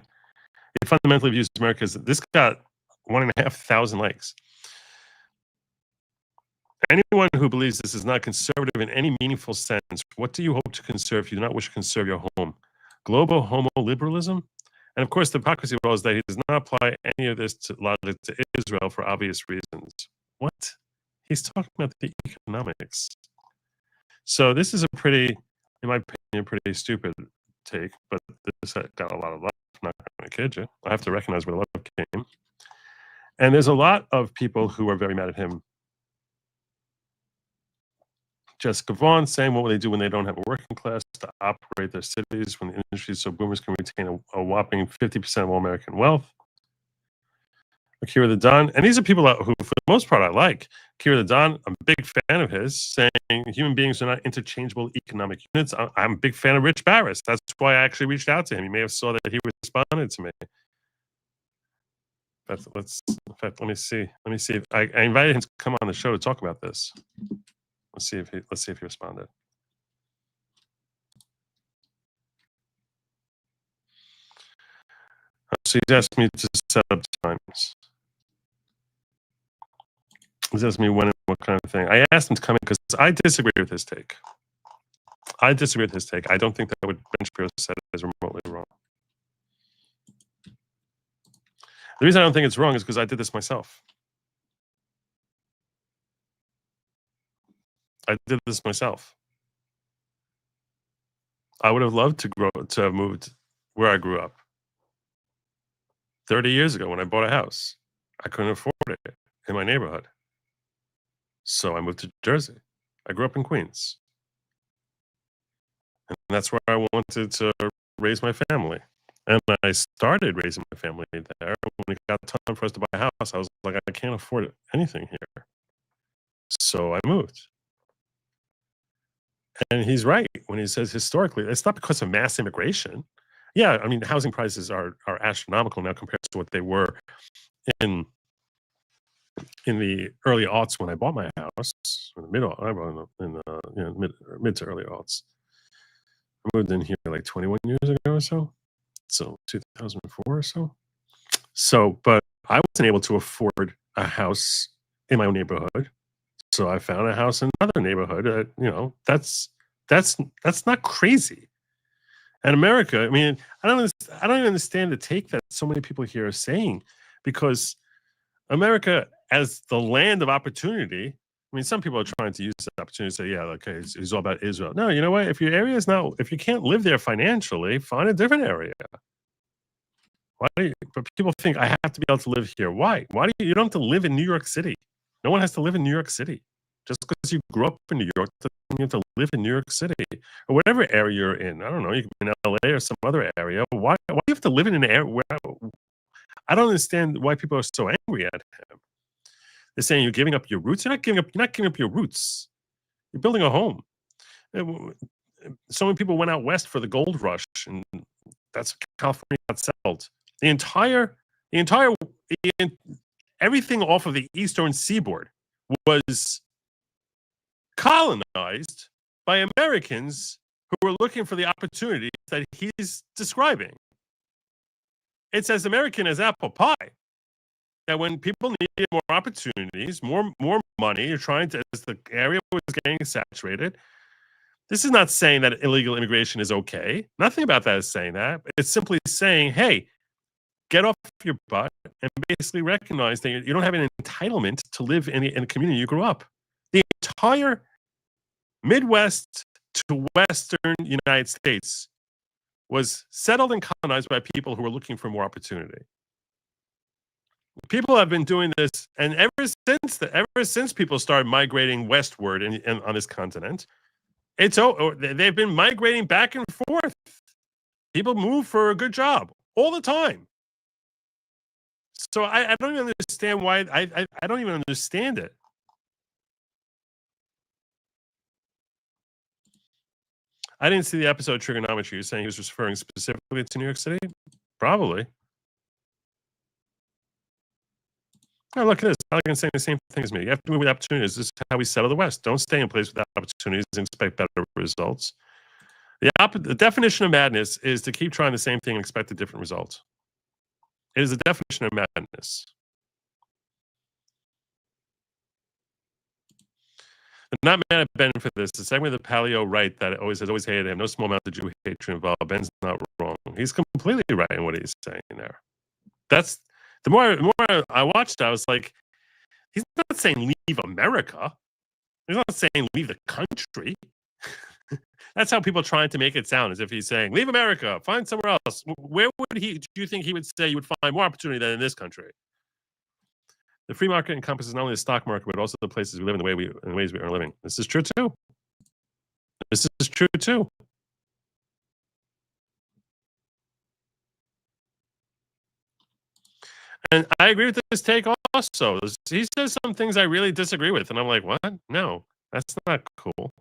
He fundamentally views America as this got 1,500 likes. Anyone who believes this is not conservative in any meaningful sense, what do you hope to conserve if you do not wish to conserve your home? Global homo liberalism? And of course, the hypocrisy of all is that he does not apply any of this logic to Israel for obvious reasons. What? He's talking about the economics. So this is a pretty, in my opinion, pretty stupid take, but this got a lot of love. I'm not going to kid you. I have to recognize where the love came. And there's a lot of people who are very mad at him. Jessica Vaughn saying, what will they do when they don't have a working class to operate their cities when the industry so boomers can retain a whopping 50% of all American wealth? Akira the Don, and these are people who, for the most part, I like. Akira the Don, I'm a big fan of his, saying human beings are not interchangeable economic units. I'm a big fan of Rich Barris. That's why I actually reached out to him. You may have saw that he responded to me. In fact, let me see. Let me see if I invited him to come on the show to talk about this. Let's see if he responded. So he's asked me to set up times. He's asked me when and what kind of thing. I asked him to come in because I disagree with his take. I disagree with his take. I don't think that what Ben Shapiro said is remotely wrong. The reason I don't think it's wrong is because I did this myself. I did this myself. I would have loved to have moved where I grew up 30 years ago when I bought a house. I couldn't afford it in my neighborhood. So I moved to Jersey. I grew up in Queens. And that's where I wanted to raise my family. And I started raising my family there. When it got time for us to buy a house, I was like, I can't afford anything here. So I moved. And he's right when he says historically, it's not because of mass immigration. Yeah, I mean, housing prices are astronomical now compared to what they were in the early aughts when I bought my house, in the mid to early aughts. I moved in here like 21 years ago or so. So 2004 or so. So, but I wasn't able to afford a house in my own neighborhood. So I found a house in another neighborhood. That's not crazy. And America, I mean, I don't even understand the take that so many people here are saying, because America as the land of opportunity. I mean, some people are trying to use this opportunity to say, yeah, okay, it's all about Israel. No, you know what? If your area is not, if you can't live there financially, find a different area. But people think I have to be able to live here. Why? Why do you don't have to live in New York City? No one has to live in New York City. Just because you grew up in New York doesn't mean you have to live in New York City or whatever area you're in. I don't know. You could be in LA or some other area. Why do you have to live in an area where I don't understand why people are so angry at him. They're saying you're giving up your roots. You're not giving up your roots. You're building a home. So many people went out west for the gold rush, and that's what California got settled. Everything off of the eastern seaboard was colonized by Americans who were looking for the opportunities that he's describing. It's as American as apple pie. That when people needed more opportunities, more money, you're trying to, as the area was getting saturated. This is not saying that illegal immigration is okay. Nothing about that is saying that. It's simply saying, hey, get off your butt and basically recognize that you don't have an entitlement to live in the community you grew up. The entire Midwest to Western United States was settled and colonized by people who were looking for more opportunity. People have been doing this, and ever since people started migrating westward on this continent, they've been migrating back and forth. People move for a good job all the time. So I don't even understand why. I don't even understand it. I didn't see the episode Trigonometry. You're saying he was referring specifically to New York City? Probably. Oh, look at this. Pelican saying the same thing as me. You have to move with opportunities. This is how we settle the West. Don't stay in place without opportunities and expect better results. The definition of madness is to keep trying the same thing and expect a different result. It is the definition of madness. I'm not mad at Ben for this. The segment of the paleo right that has always hated him. No small amount of Jew hatred involved. Ben's not wrong. He's completely right in what he's saying there. That's the more I watched, I was like, he's not saying leave America. He's not saying leave the country. That's how people are trying to make it sound, as if he's saying, leave America, find somewhere else. Where would do you think he would say you would find more opportunity than in this country? The free market encompasses not only the stock market, but also the places we live and the ways we earn a living. This is true too. This is true too. And I agree with this take also. He says some things I really disagree with, and I'm like, what? No, that's not cool.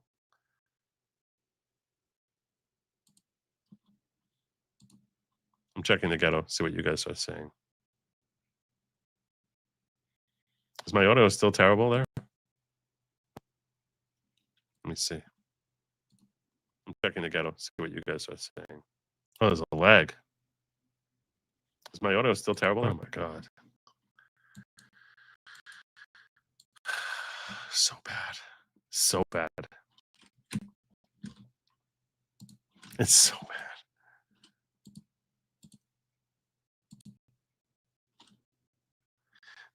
I'm checking the ghetto, see what you guys are saying. Is my audio still terrible there? Let me see. I'm checking the ghetto, see what you guys are saying. Oh, there's a lag. Is my audio still terrible? Oh my God. So bad. So bad. It's so bad.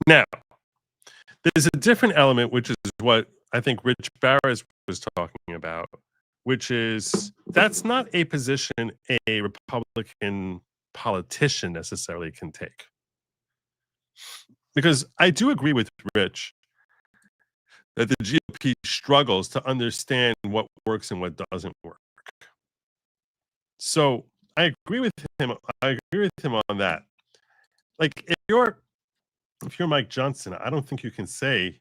Now, there's a different element, which is what I think Rich Barris was talking about, which is that's not a position a Republican politician necessarily can take. Because I do agree with Rich that the GOP struggles to understand what works and what doesn't work. So I agree with him. I agree with him on that. Like if you're Mike Johnson, I don't think you can say.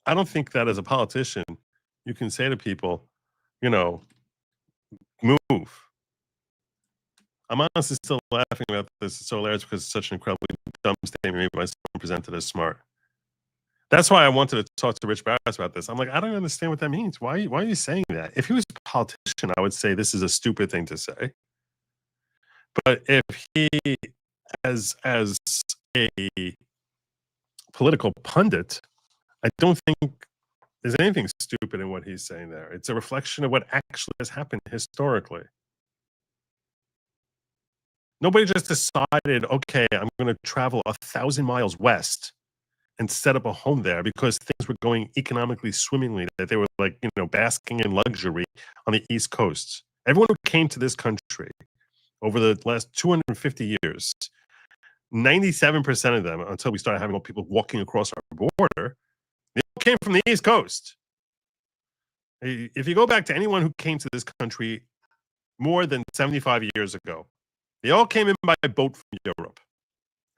I don't think that as a politician, you can say to people, move. I'm honestly still laughing about this. It's so hilarious because it's such an incredibly dumb statement made by someone presented as smart. That's why I wanted to talk to Rich Barris about this. I'm like, I don't understand what that means. Why are you saying that? If he was a politician, I would say this is a stupid thing to say. But if he, as a political pundit, I don't think there's anything stupid in what he's saying there. It's a reflection of what actually has happened historically. Nobody just decided, okay, I'm going to travel 1,000 miles west and set up a home there because things were going economically swimmingly, that they were like, basking in luxury on the East Coast. Everyone who came to this country over the last 250 years, 97% of them, until we started having people walking across our border, they all came from the East Coast. If you go back to anyone who came to this country more than 75 years ago, they all came in by boat from Europe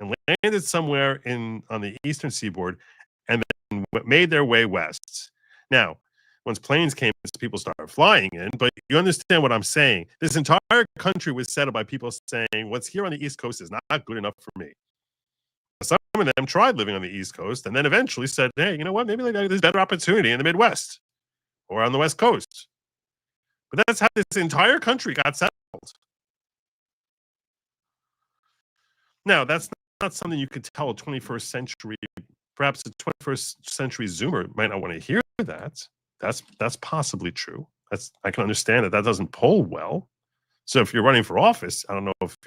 and landed somewhere on the eastern seaboard and then made their way west. Now, once planes came, people started flying in, but you understand what I'm saying. This entire country was set up by people saying, what's here on the East Coast is not good enough for me. Some of them tried living on the East Coast and then eventually said, hey, you know what? Maybe there's better opportunity in the Midwest or on the West Coast. But that's how this entire country got settled. Now, that's not something you could tell a 21st century, perhaps a 21st century Zoomer might not want to hear that. That's possibly true. I can understand that doesn't poll well. So if you're running for office, I don't know if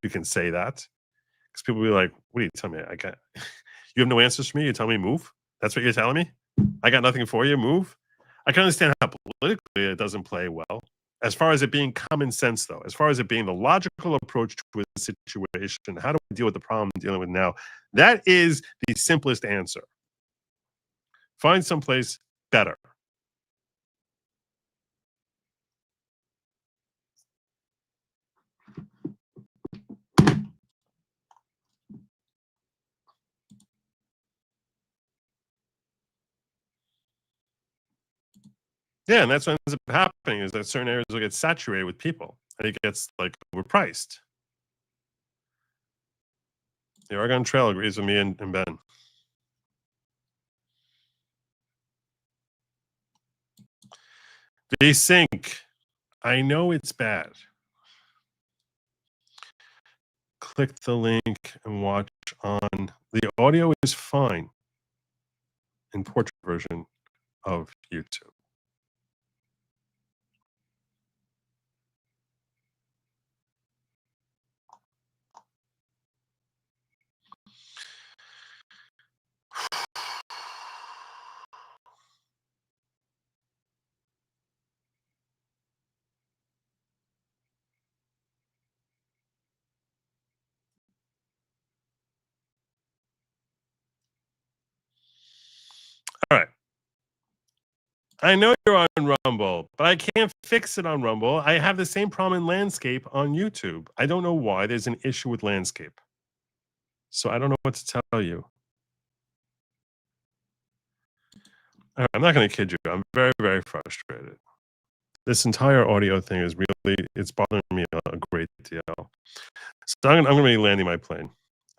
you can say that, because people will be like, "What are you telling me? You have no answers for me. You tell me move. That's what you're telling me. I got nothing for you. Move." I can understand how politically it doesn't play well. As far as it being common sense, though, as far as it being the logical approach to a situation, how do we deal with the problem I'm dealing with now? That is the simplest answer. Find someplace better. Yeah, and that's what ends up happening is that certain areas will get saturated with people, and it gets like overpriced. The Oregon Trail agrees with me and Ben. Desync. I know it's bad. Click the link and watch on. The audio is fine in portrait version of YouTube. All right. I know you're on Rumble, but I can't fix it on Rumble. I have the same problem in landscape on YouTube. I don't know why there's an issue with landscape. So I don't know what to tell you. All right, I'm not going to kid you. I'm very, very frustrated. This entire audio thing is really, it's bothering me a great deal. So I'm going to be landing my plane.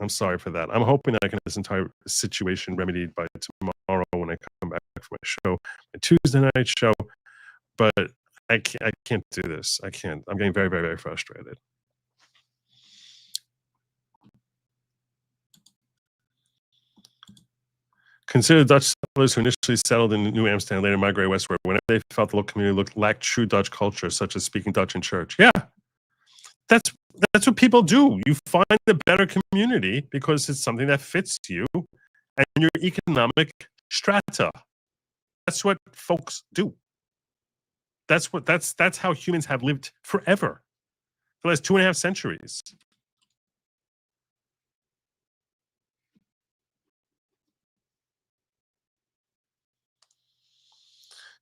I'm sorry for that. I'm hoping that I can have this entire situation remedied by tomorrow when I come back for my show, my Tuesday night show. But I can't do this. I can't. I'm getting very, very, very frustrated. Consider Dutch settlers who initially settled in New Amsterdam and later migrated westward whenever they felt the local community lacked true Dutch culture, such as speaking Dutch in church. Yeah, that's what people do. You find a better community because it's something that fits you and your economic strata. That's what folks do. That's how humans have lived forever, for the last 2.5 centuries.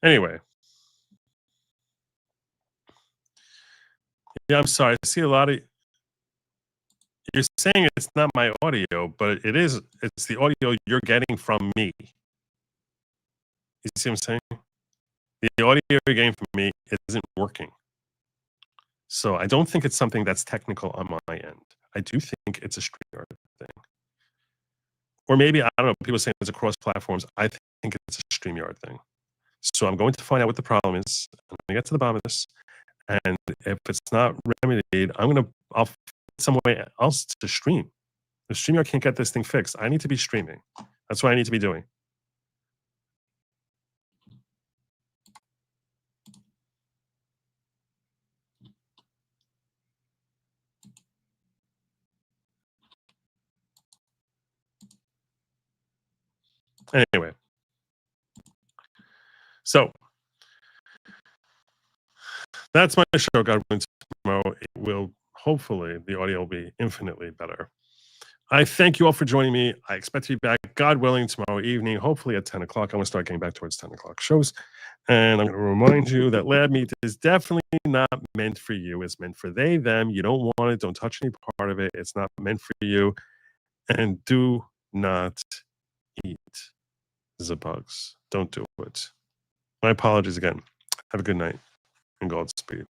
Anyway. Yeah, I'm sorry. I see a lot of... You're saying it's not my audio, but it is. It's the audio you're getting from me. You see what I'm saying? The audio you're getting from me isn't working. So I don't think it's something that's technical on my end. I do think it's a StreamYard thing. Or maybe, I don't know, people saying it's across platforms. I think it's a StreamYard thing. So I'm going to find out what the problem is. I'm going to get to the bottom of this. And if it's not remedied, I'll find some way else to stream. If StreamYard can't get this thing fixed, I need to be streaming. That's what I need to be doing. Anyway. So that's my show, God willing. Tomorrow it will, hopefully, the audio will be infinitely better. I thank you all for joining me. I expect to be back, God willing, tomorrow evening, hopefully at 10 o'clock. I'm going to start getting back towards 10 o'clock shows. And I'm going to remind you that Lab Meat is definitely not meant for you. It's meant for they, them. You don't want it. Don't touch any part of it. It's not meant for you. And do not eat the bugs. Don't do it. My apologies again. Have a good night and Godspeed.